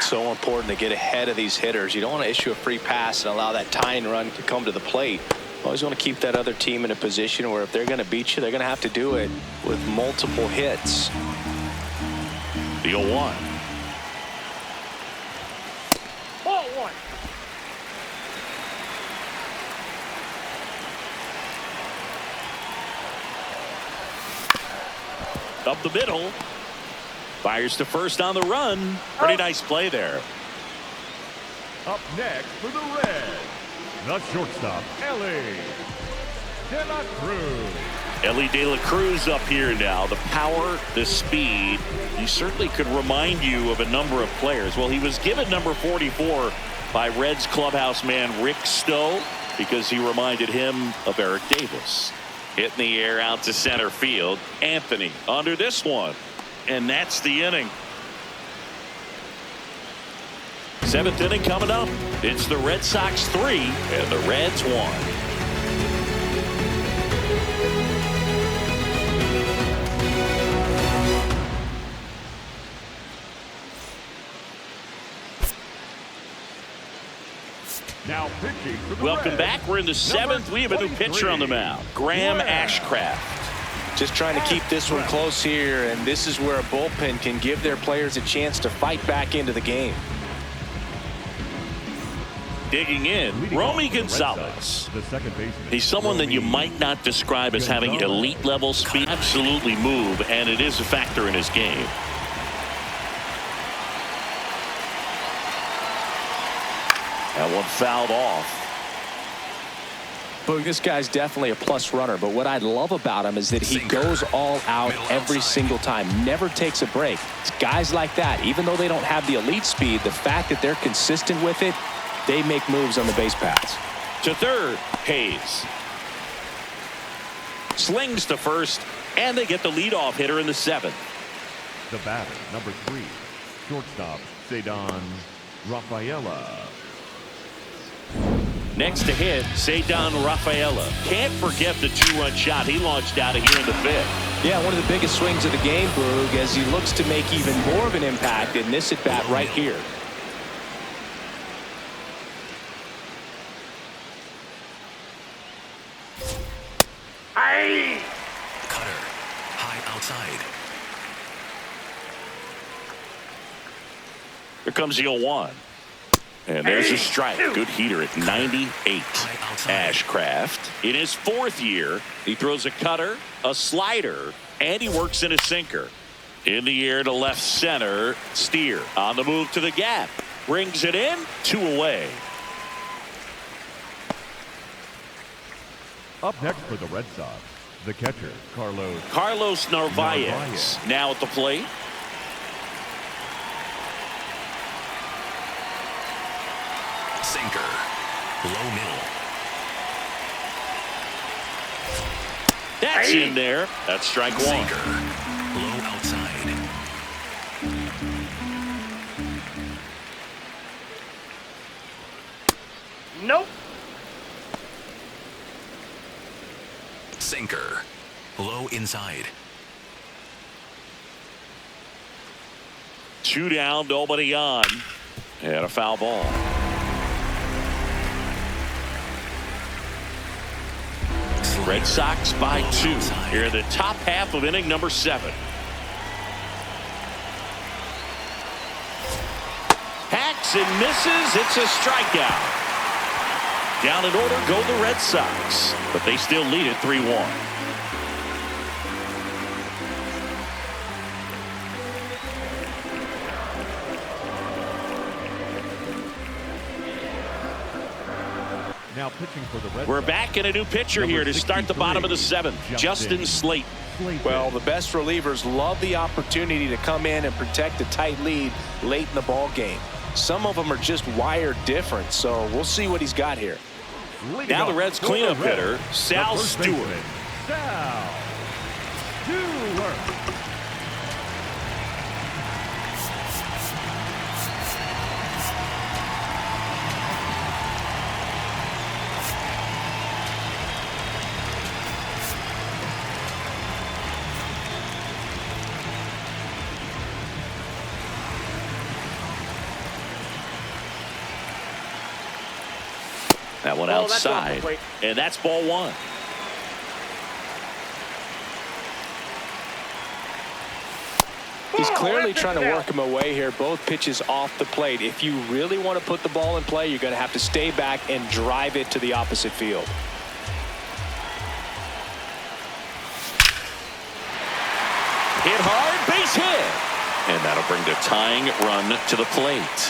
So important to get ahead of these hitters. You don't want to issue a free pass and allow that tying run to come to the plate. Always want to keep that other team in a position where if they're going to beat you, they're going to have to do it with multiple hits. The 0-1. Up the middle. Fires to first on the run. Pretty nice play there. Up next for the Reds, the shortstop, Elly De La Cruz. Elly De La Cruz up here now. The power, the speed. He certainly could remind you of a number of players. Well, he was given number 44 by Reds clubhouse man Rick Stowe because he reminded him of Eric Davis. Hit in the air out to center field. Anthony under this one. And that's the inning. 7th inning coming up. It's the Red Sox 3 and the Reds 1. Now pitching for the Welcome Reds, back. We're in the 7th. We have a new pitcher on the mound, Graham Ashcraft. Just trying to keep this one close here, and this is where a bullpen can give their players a chance to fight back into the game. Digging in, Romy Gonzalez. the second baseman. He's someone that you might not describe as having elite level speed. Absolutely move, and it is a factor in his game. That one fouled off. But this guy's definitely a plus runner, but what I love about him is that he goes all out every single time, never takes a break. It's guys like that, even though they don't have the elite speed, the fact that they're consistent with it, they make moves on the base paths. To third, Hayes. Slings to first, and they get the leadoff hitter in the 7th. The batter, number 3, shortstop, Ceddanne Rafaela. Next to hit, Ceddanne Rafaela. Can't forget the 2-run shot he launched out of here in the 5th. Yeah, one of the biggest swings of the game, Boog, as he looks to make even more of an impact in this at-bat right here. Cutter. High outside. Here comes the 0-1. And there's a strike. Good heater at 98. Ashcraft in his 4th year. He throws a cutter, a slider, and he works in a sinker. In the air to left center. Steer on the move to the gap. Brings it in. 2 away. Up next for the Red Sox, the catcher, Carlos Narvaez. Now at the plate. Sinker. Low middle. That's in there. That's strike 1. Sinker. Low outside. Nope. Sinker. Low inside. 2 down, nobody on. And a foul ball. Red Sox by 2 here in the top half of inning number 7. Hacks and misses. It's a strikeout. Down in order go the Red Sox, but they still lead it 3-1. Now pitching for the Red We're Sox, back in a new pitcher here to start the bottom of the 7th. Justin Slate. Well, the best relievers love the opportunity to come in and protect a tight lead late in the ball game. Some of them are just wired different, so we'll see what he's got here. Now the Reds cleanup hitter, Sal Stewart. Sal Stewart. That one outside, and that's ball 1. He's clearly trying to work him away here. Both pitches off the plate. If you really want to put the ball in play, you're going to have to stay back and drive it to the opposite field. Hit hard, base hit. And that'll bring the tying run to the plate.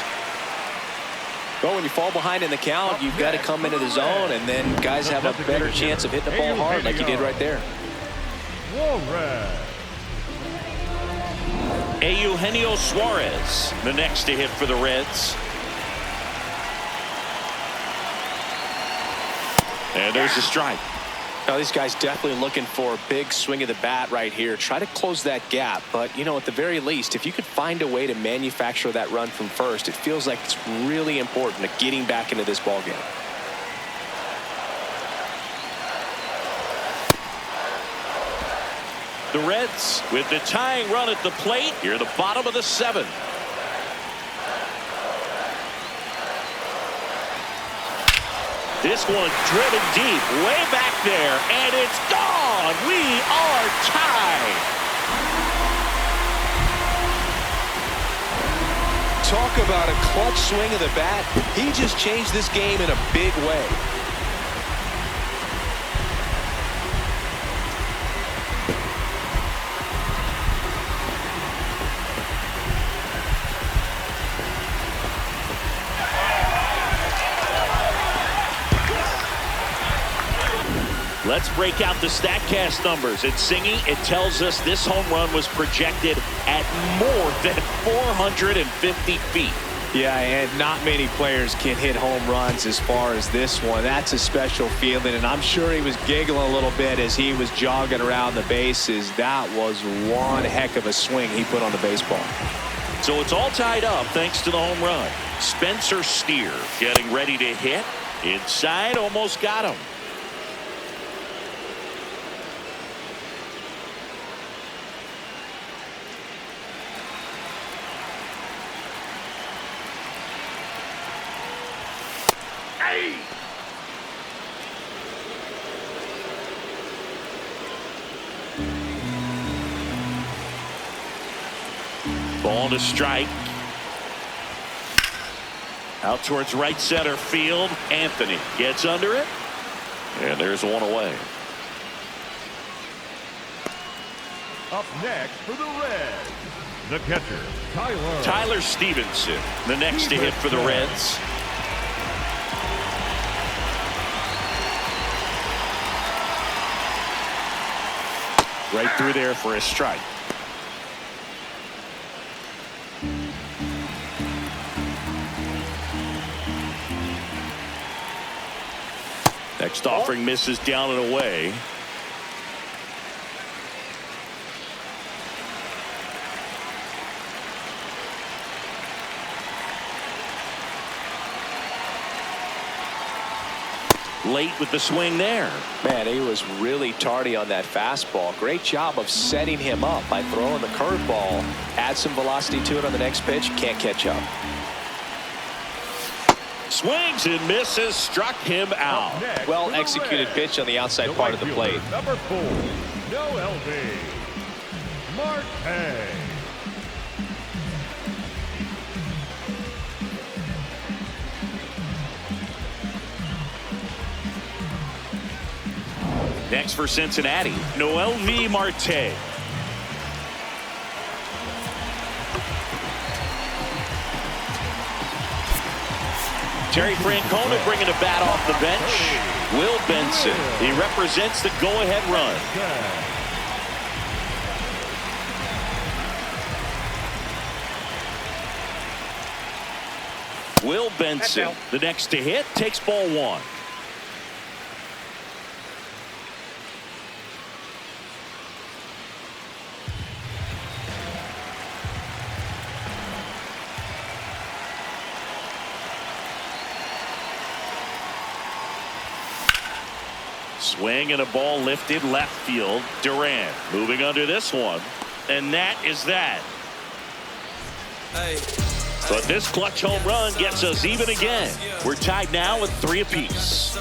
Well, when you fall behind in the count, you've got to come into the zone, and then guys have a better chance of hitting the ball hard like you did right there. Eugenio Suarez, the next to hit for the Reds. And there's a strike. Now, these guys definitely looking for a big swing of the bat right here. Try to close that gap. But, you know, at the very least, if you could find a way to manufacture that run from first, it feels like it's really important to getting back into this ball game. The Reds with the tying run at the plate here at the bottom of the 7th. This one driven deep, way back there, and it's gone. We are tied. Talk about a clutch swing of the bat. He just changed this game in a big way. Let's break out the StatCast numbers. It's singing. It tells us this home run was projected at more than 450 feet. Yeah, and not many players can hit home runs as far as this one. That's a special feeling, and I'm sure he was giggling a little bit as he was jogging around the bases. That was one heck of a swing he put on the baseball. So it's all tied up thanks to the home run. Spencer Steer getting ready to hit. Inside, almost got him. Ball to strike. Out towards right center field. Anthony gets under it. And there's one away. Up next for the Reds, the catcher, Tyler Stephenson, the next to hit for the Reds. Right through there for a strike. Next offering misses down and away. Late with the swing there. Man, he was really tardy on that fastball. Great job of setting him up by throwing the curveball. Add some velocity to it on the next pitch. Can't catch up. Swings and misses, struck him out. Well executed pitch on the outside part of the plate. Number 4, Noelvi Marte. Next for Cincinnati, Noelvi Marte. Terry Francona bringing a bat off the bench. Will Benson, he represents the go-ahead run. Will Benson, the next to hit, takes ball 1. Swing and a ball lifted left field. Duran moving under this one. And that is that. But this clutch home run gets us even again. We're tied now with 3 apiece.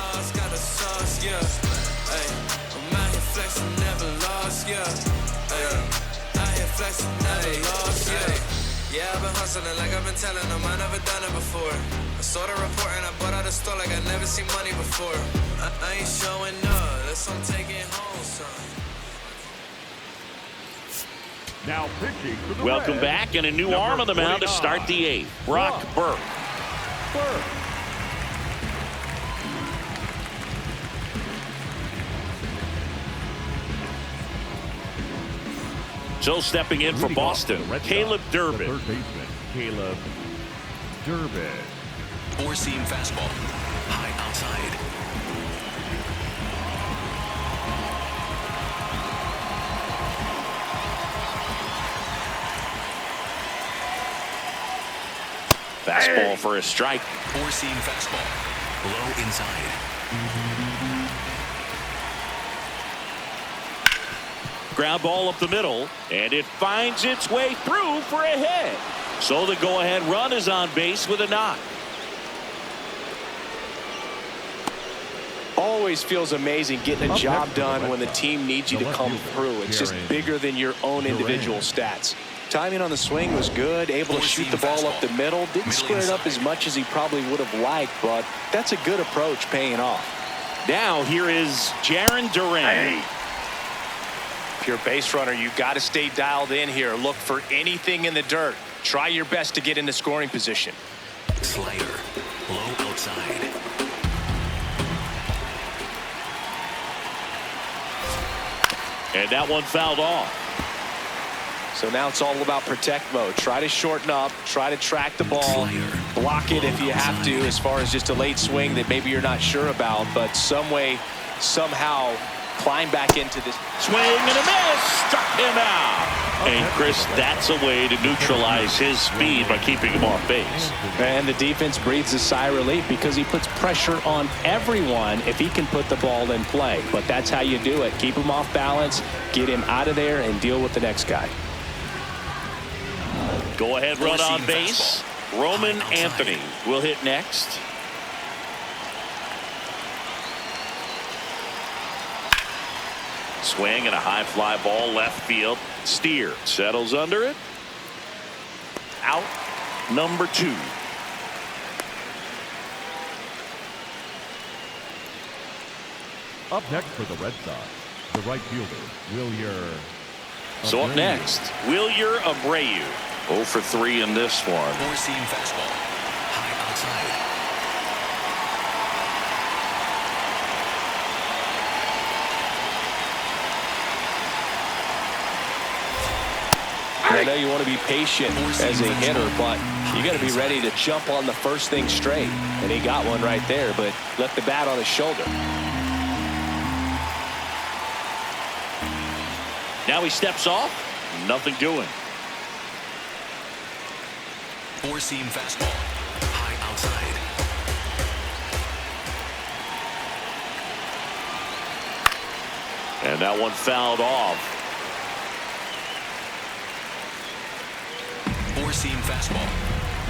Yeah, I've been hustling like I've been telling them I never done it before. I saw the report and I bought out a store like I never seen money before. I ain't showing up, that's what I'm taking home, son. Now pitching for the Welcome Reds, back, and a new number arm on the mound to 49, start the 8th. Brock Burke. So stepping in for Boston, Caleb Durbin. Third baseman, Caleb Durbin. Four-seam fastball. High outside. Fastball for a strike. Four-seam fastball. Low inside. Ground ball up the middle, and it finds its way through for a hit. So the go-ahead run is on base with a knock. Always feels amazing getting a job done when the team needs you to come through. It's just bigger than your own individual stats. Timing on the swing was good, able to shoot the ball up the middle. Didn't square it up as much as he probably would have liked, but that's a good approach paying off. Now here is Jarren Duran. If you're a base runner, you got to stay dialed in here. Look for anything in the dirt. Try your best to get into scoring position. Slider. Low outside. And that one fouled off. So now it's all about protect mode. Try to shorten up, try to track the ball, block it if you have to, as far as just a late swing that maybe you're not sure about, but some way, somehow climb back into this. Swing and a miss, struck him out. And Chris, that's a way to neutralize his speed by keeping him off base. And the defense breathes a sigh of relief because he puts pressure on everyone if he can put the ball in play. But that's how you do it. Keep him off balance, get him out of there, and deal with the next guy. Go ahead run on base. Roman Anthony will hit next. Swing and a high fly ball left field. Steer settles under it. Out number 2. Up next for the Red Sox, the right fielder, Wilyer. So up next, Wilyer Abreu. 0 for 3 in this one. Four-seam fastball. High outside. I know you want to be patient as a hitter, but you got to be ready to jump on the first thing straight. And he got one right there, but left the bat on his shoulder. Now he steps off. Nothing doing. Four-seam fastball. High outside. And that one fouled off. Four-seam fastball.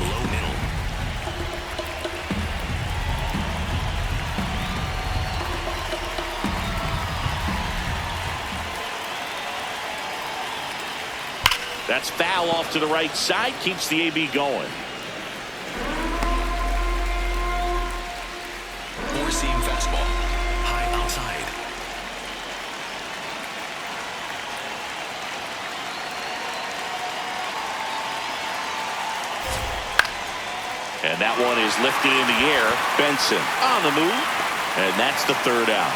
Low middle. That's foul off to the right side. Keeps the AB going. Four-seam fastball. High outside. And that one is lifted in the air. Benson on the move. And that's the 3rd out.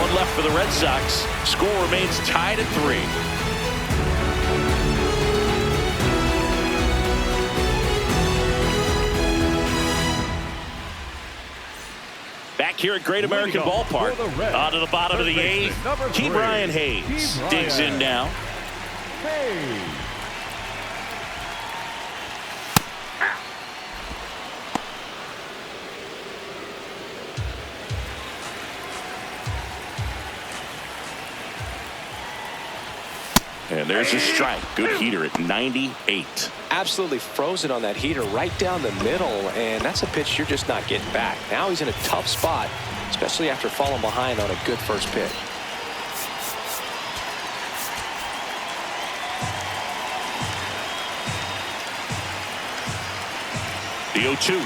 1 left for the Red Sox. Score remains tied at 3. Back here at Great American Ballpark. On to the bottom of the 8th. Ke'Bryan Hayes digs in now. And there's a strike. Good heater at 98. Absolutely frozen on that heater right down the middle, and that's a pitch you're just not getting back. Now he's in a tough spot, especially after falling behind on a good first pitch. The 0-2.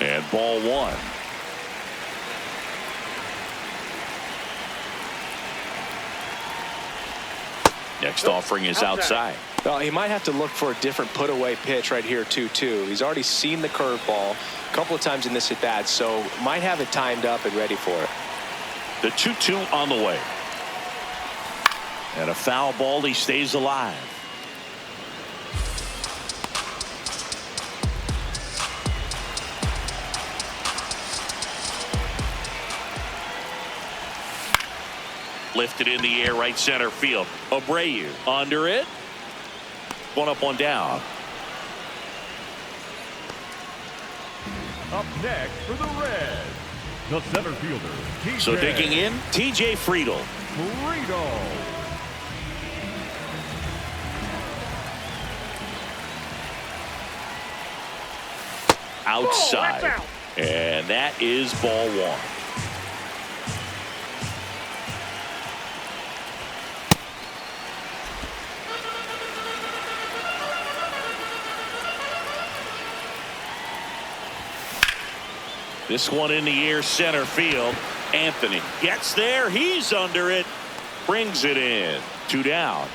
And ball 1. Next offering is outside. Well, he might have to look for a different put-away pitch right here, 2-2. He's already seen the curveball a couple of times in this at-bat, so might have it timed up and ready for it. The 2-2 on the way. And a foul ball. He stays alive. Lifted in the air, right center field. Abreu under it. One up, one down. Up next for the Reds, the center fielder, TJ. So digging in, TJ Friedl. Outside. And that is ball one. This one in the air, center field. Anthony gets there. He's under it. Brings it in. 2 down.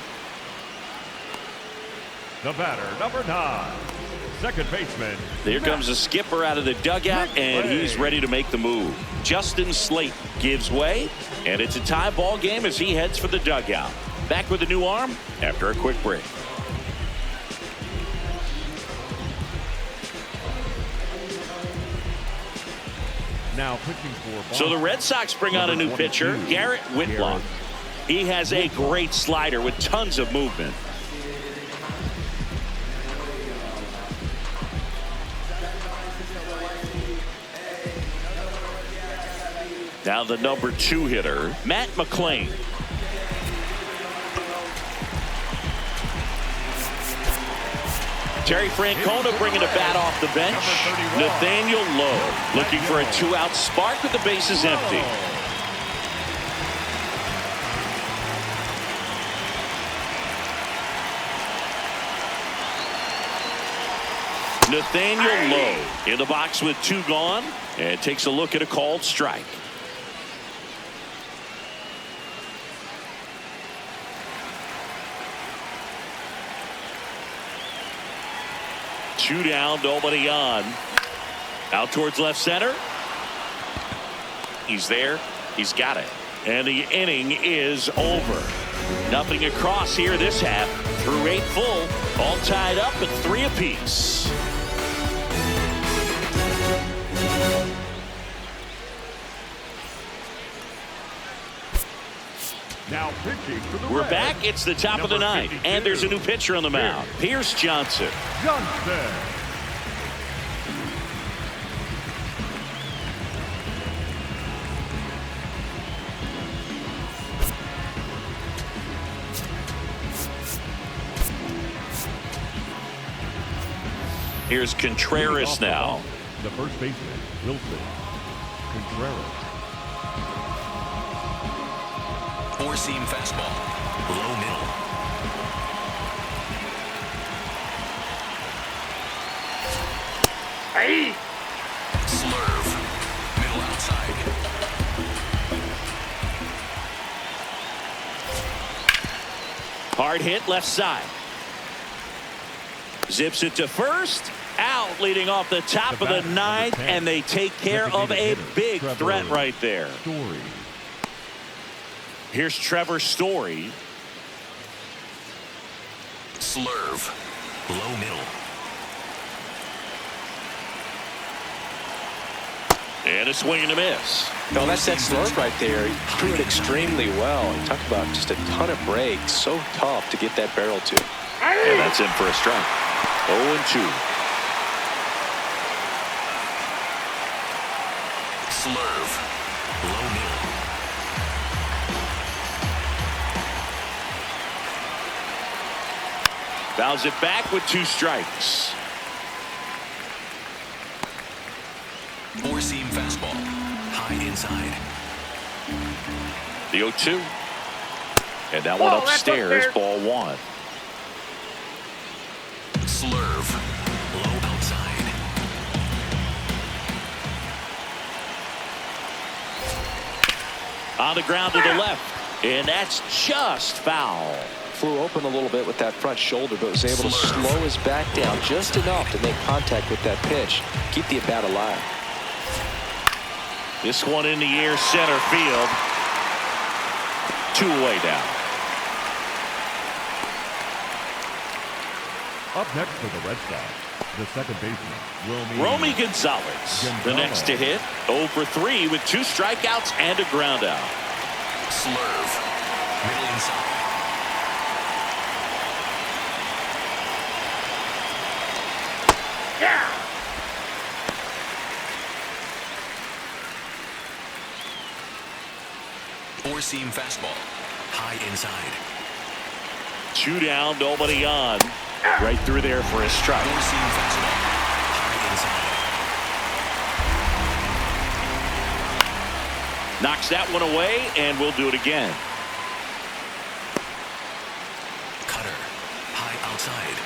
The batter, number 9, second baseman. There comes the skipper out of the dugout, and he's ready to make the move. Justin Slate gives way, and it's a tie ball game as he heads for the dugout. Back with a new arm after a quick break. Now pitching for So the Red Sox bring on a new pitcher, Garrett Whitlock. He has a great slider with tons of movement. Now the number 2 hitter, Matt McLain. Terry Francona bringing a bat off the bench. Nathaniel Lowe looking for a 2-out spark with the bases empty. Nathaniel Lowe in the box with 2 gone and takes a look at a called strike. Two down, nobody on. Out towards left center. He's there. He's got it. And the inning is over. Nothing across here this half. Through 8 full. All tied up at 3 apiece. Now pitching for the We're Reds, back. It's the top of the 9th. And there's a new pitcher on the mound. Pierce Johnson. Here's Contreras now. The first baseman, Wilson Contreras. Four-seam fastball, low middle. Hey! Slurve, middle outside. Hard hit left side. Zips it to first. Out leading off the top of the 9th, and they take care of a big threat right there. Here's Trevor Story. Slurve, low middle. And a swing and a miss. No, that's that slurve right there. He threw it extremely well. He talked about just a ton of breaks. So tough to get that barrel to. And that's in for a strike. 0-2. Slurve, low middle. Fouls it back with 2 strikes. Four-seam fastball, high inside. The 0-2. And that one upstairs, ball 1. Slurve, low outside. On the ground to the left. And that's just foul. flew open a little bit with that front shoulder, but was able to slow his back down just enough to make contact with that pitch. Keep the at-bat alive. This one in the air, center field. 2 away now. Up next for the Red Sox, the second baseman, Romy Gonzalez. The next to hit. 0 for 3 with 2 strikeouts and a ground out. Slurve. Middle inside. Yeah. Four-seam fastball. High inside. 2 down, nobody on. Right through there for a strike. Four-seam fastball. High inside. Knocks that one away, and we'll do it again. Cutter. High outside.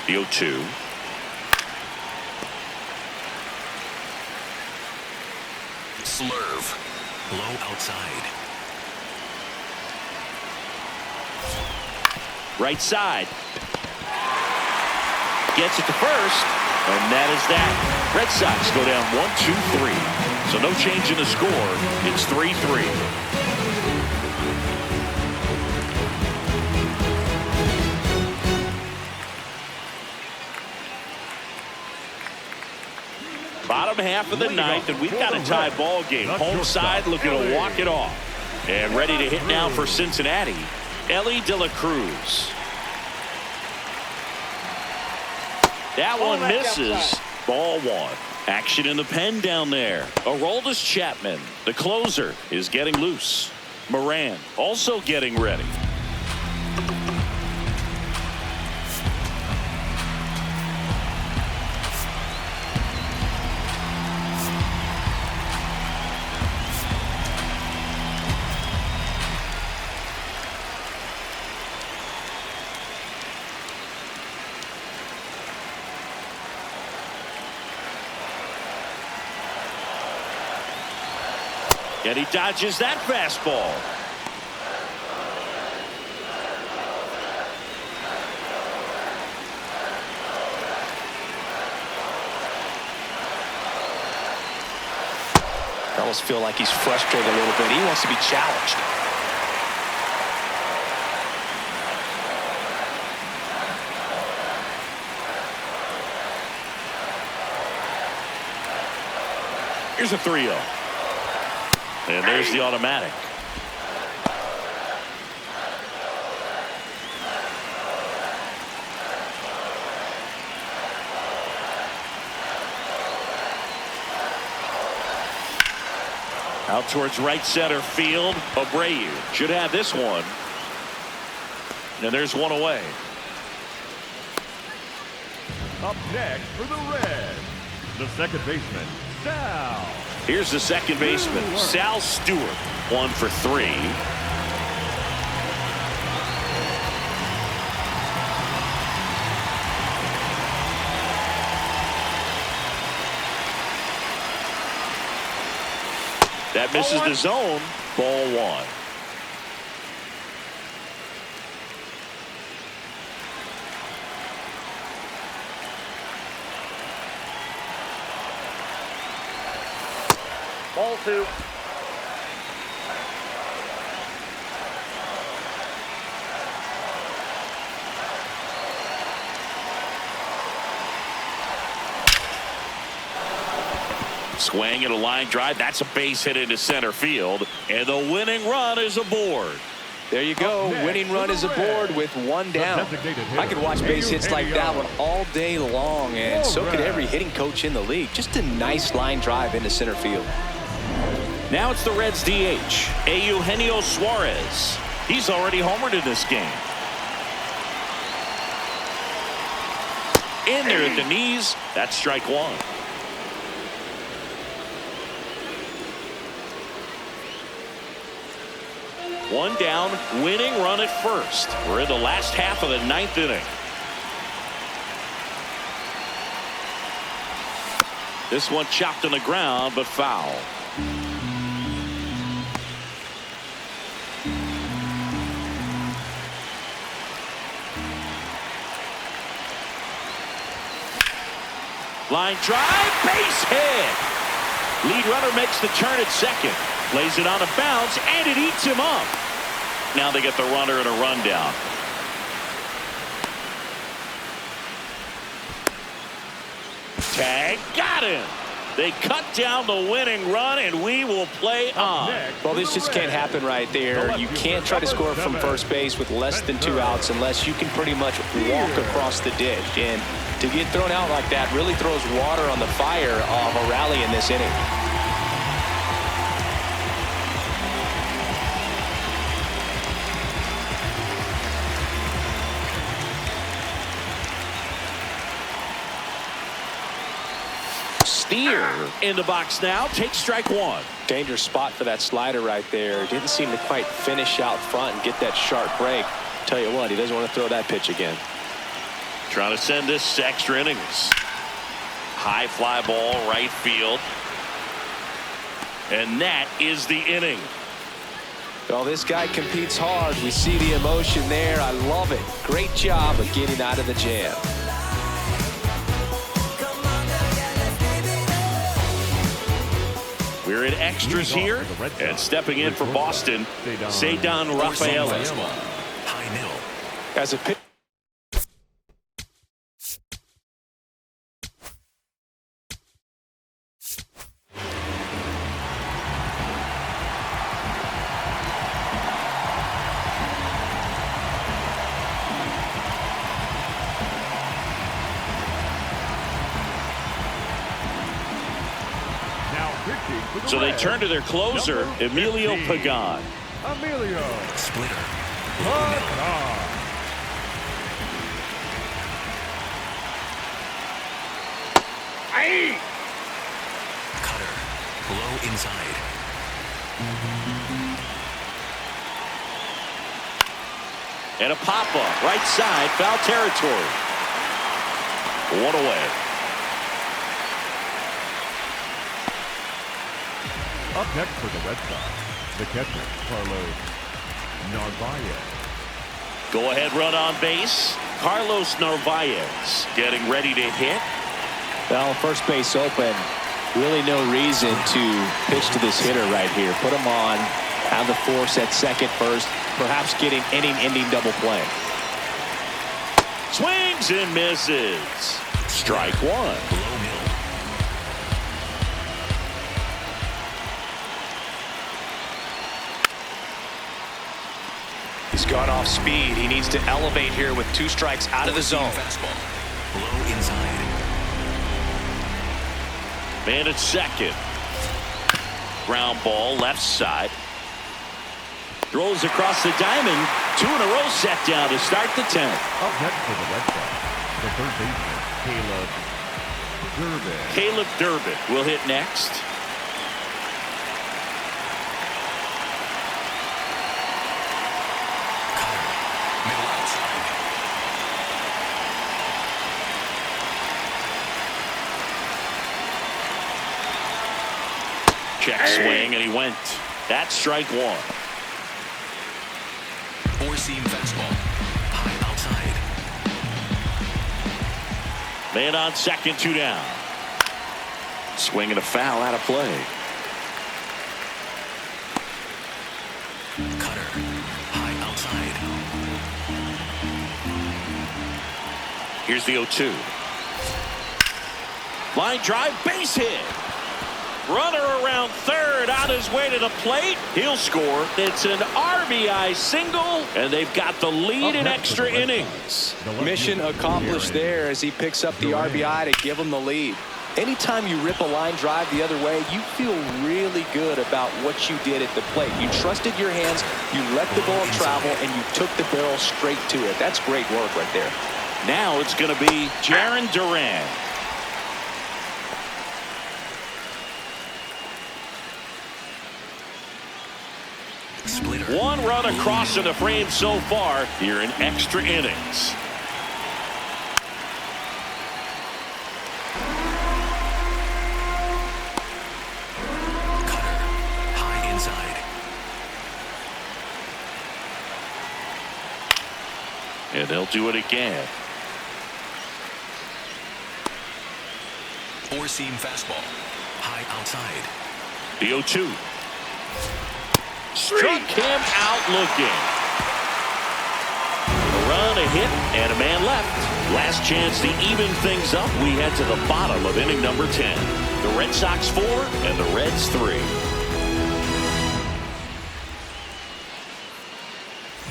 The 0-2. Slurve. Low outside. Right side. Gets it to first, and that is that. Red Sox go down 1-2-3. So no change in the score. It's 3-3. Bottom half of the ninth, and we've got a tied ball game. Home side looking to walk it off. And ready to hit now for Cincinnati, Elly De La Cruz. That one misses. Ball 1. Action in the pen down there. Aroldis Chapman, the closer, is getting loose. Moran also getting ready. And he dodges that fastball. I almost feel like he's frustrated a little bit. He wants to be challenged. Here's a 3-0. And there's the automatic. Out towards right center field. Abreu should have this one. And there's one away. Up next for the Reds, the second baseman, Sal. Here's the second baseman, Sal Stewart. 1 for 3. That misses the zone. Ball 1. Ball 2. Swing and a line drive. That's a base hit into center field. And the winning run is aboard. There you go. Winning run is aboard with 1 down. I could watch base hits like that one all day long, and so could every hitting coach in the league. Just a nice line drive into center field. Now it's the Reds DH, Eugenio Suarez. He's already homered in this game. In there at the knees. That's strike 1. One down, winning run at first. We're in the last half of the 9th inning. This one chopped on the ground, but foul. Line drive, base hit. Lead runner makes the turn at second. Plays it on a bounce, and it eats him up. Now they get the runner and a rundown. Tag, got him. They cut down the winning run, and we will play on. Well, this just can't happen right there. You can't try to score from first base with less than 2 outs unless you can pretty much walk across the ditch. And to get thrown out like that really throws water on the fire of a rally in this inning. Steer in the box now. Takes strike one. Dangerous spot for that slider right there. Didn't seem to quite finish out front and get that sharp break. Tell you what, he doesn't want to throw that pitch again. Trying to send this to extra innings. High fly ball, right field. And that is the inning. Well, this guy competes hard. We see the emotion there. I love it. Great job of getting out of the jam. We're in extras here, and stepping in for Boston, Ceddanne Rafaela. As a pitch. So they turn to their closer, Emilio Pagan. Emilio. Splitter. Cutter. Low inside. And a pop-up, right side, foul territory. One away. Up next for the Red Sox, the catcher, Carlos Narvaez. Go-ahead run on base. Carlos Narvaez getting ready to hit. Well, first base open. Really no reason to pitch to this hitter right here. Put him on. Have the force at second first. Perhaps getting inning-ending double play. Swings and misses. Strike one. He's gone off speed. He needs to elevate here with 2 strikes out of the zone. Fastball. Low inside. Man at second. Ground ball left side. Throws across the diamond. 2 in a row set down to start the 10th. Up next for the Red Sox, the third baseman, Caleb Durbin. Caleb Durbin will hit next. Check swing, and he went. That's strike one. Four-seam fastball. High outside. Man on second, 2 down. Swing and a foul out of play. Cutter. High outside. Here's the 0-2. Line drive, base hit. Runner around third, on his way to the plate. He'll score. It's an RBI single, and they've got the lead in extra innings. Mission accomplished there as he picks up the RBI to give him the lead. Anytime you rip a line drive the other way, you feel really good about what you did at the plate. You trusted your hands, you let the ball travel, and you took the barrel straight to it. That's great work right there. Now it's going to be Jarren Duran. Splitter. 1 run across in the frame so far here in extra innings. Cutter. High inside. And they'll do it again. Four-seam fastball. High outside. The 0-2. Struck him out looking. A run, a hit, and a man left. Last chance to even things up. We head to the bottom of inning number 10. The Red Sox 4 and the Reds 3.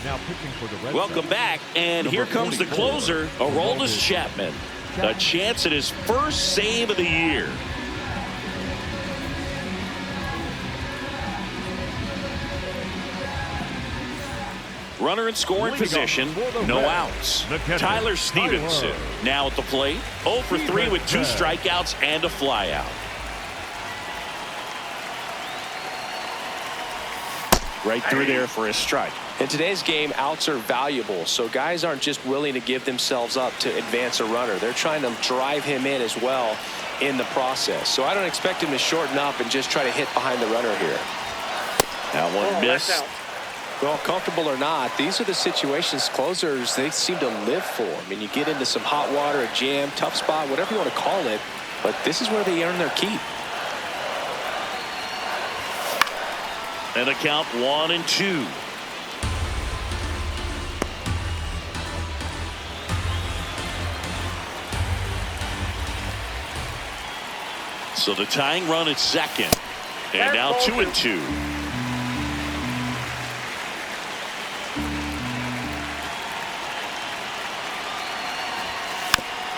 Now pitching for the Red Welcome Sox. back, and Number here comes the 44, closer, Aroldis Chapman. A chance at his first save of the year. Runner in scoring position, no outs. Tyler Stephenson now at the plate, 0 for 3 with 2 strikeouts and a flyout. Right through there for a strike. In today's game, outs are valuable, so guys aren't just willing to give themselves up to advance a runner. They're trying to drive him in as well in the process. So I don't expect him to shorten up and just try to hit behind the runner here. That one missed. Well, comfortable or not, these are the situations closers they seem to live for. I mean, you get into some hot water, a jam, tough spot, whatever you want to call it, but this is where they earn their keep. And a count 1-2. So the tying run at second, and now 2-2.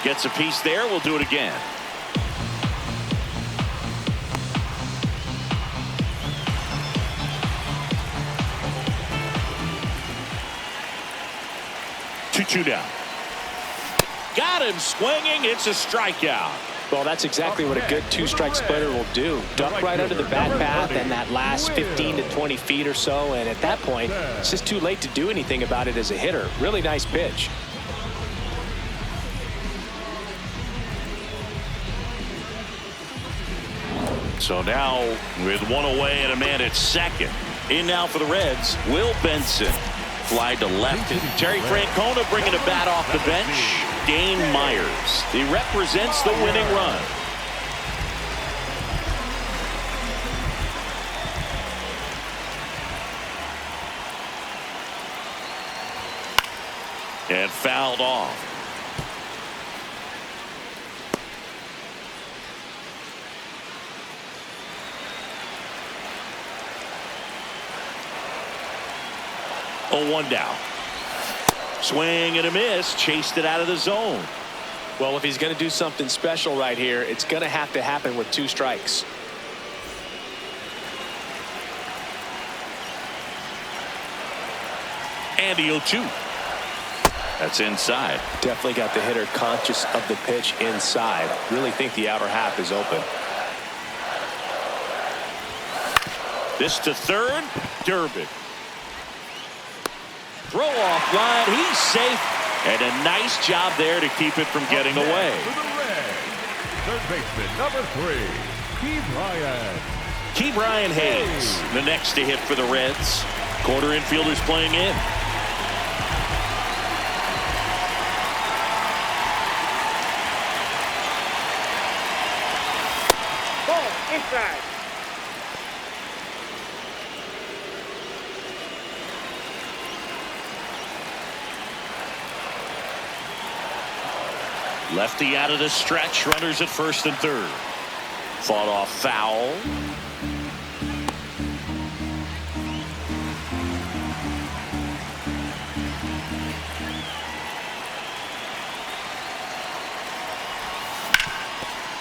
Gets a piece there. We'll do it again. Two down. Got him swinging. It's a strikeout. Well, that's exactly what a good two-strike splitter will do. Duck right under the bat path and that last 15 to 20 feet or so. And at that point, it's just too late to do anything about it as a hitter. Really nice pitch. So now with one away and a man at second. In now for the Reds, Will Benson. Fly to left. Terry Francona bringing a bat off the bench. Dane Myers. He represents the winning run. And fouled off. Oh, 1 down. Swing and a miss. Chased it out of the zone. Well, if he's going to do something special right here, it's going to happen with 2 strikes. And the 0-2. That's inside. Definitely got the hitter conscious of the pitch inside. Really think the outer half is open. This to third. Durbin. Throw off line. He's safe. And a nice job there to keep it from getting away. For the Reds, third baseman number 3, Ke'Bryan Hayes, the next to hit for the Reds. Quarter infielders playing in. Ball inside. Lefty out of the stretch. Runners at first and third. Fought off foul.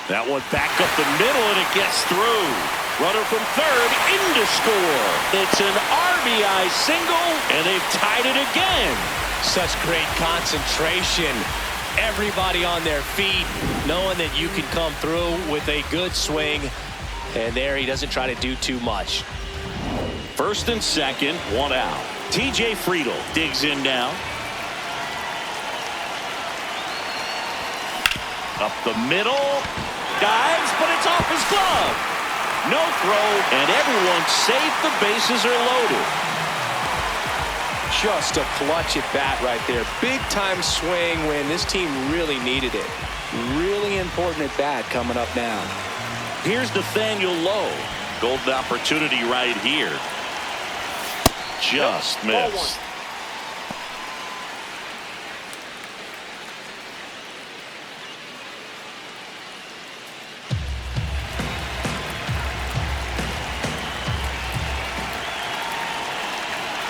That one back up the middle and it gets through. Runner from third in to score. It's an RBI single and they've tied it again. Such great concentration. Everybody on their feet, knowing that you can come through with a good swing. And there he doesn't try to do too much. First and second, 1 out. TJ Friedl digs in now. Up the middle. Dives, but it's off his glove. No throw, and everyone's safe. The bases are loaded. Just a clutch at bat right there. Big time swing when this team really needed it. Really important at bat coming up now. Here's Nathaniel Lowe. Golden opportunity right here. Just missed.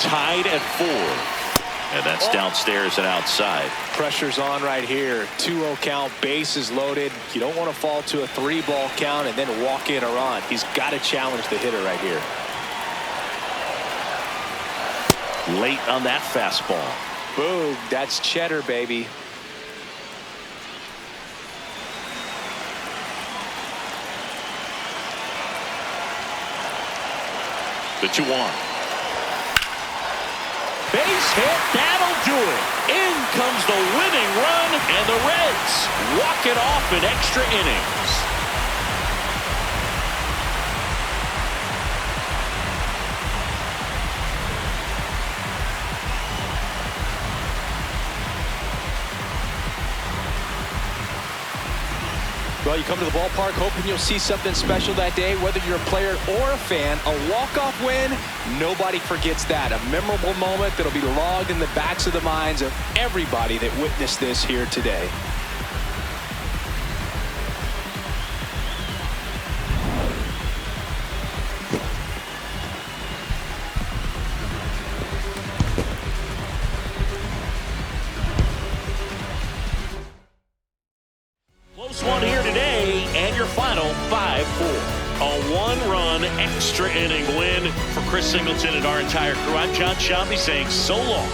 Tied at 4. And that's downstairs and outside. Pressure's on right here. 2-0 count, bases loaded. You don't want to fall to a 3-ball count and then walk in a run. He's got to challenge the hitter right here. Late on that fastball. Boom, that's cheddar, baby. The 2-1. Base hit, that'll do it. In comes the winning run, and the Reds walk it off in extra innings. Well, you come to the ballpark hoping you'll see something special that day, whether you're a player or a fan. A walk-off win, nobody forgets that. A memorable moment that'll be logged in the backs of the minds of everybody that witnessed this here today. One here today, and your final 5-4. A one-run extra inning win for Chris Singleton and our entire crew. I'm John Shelby saying so long.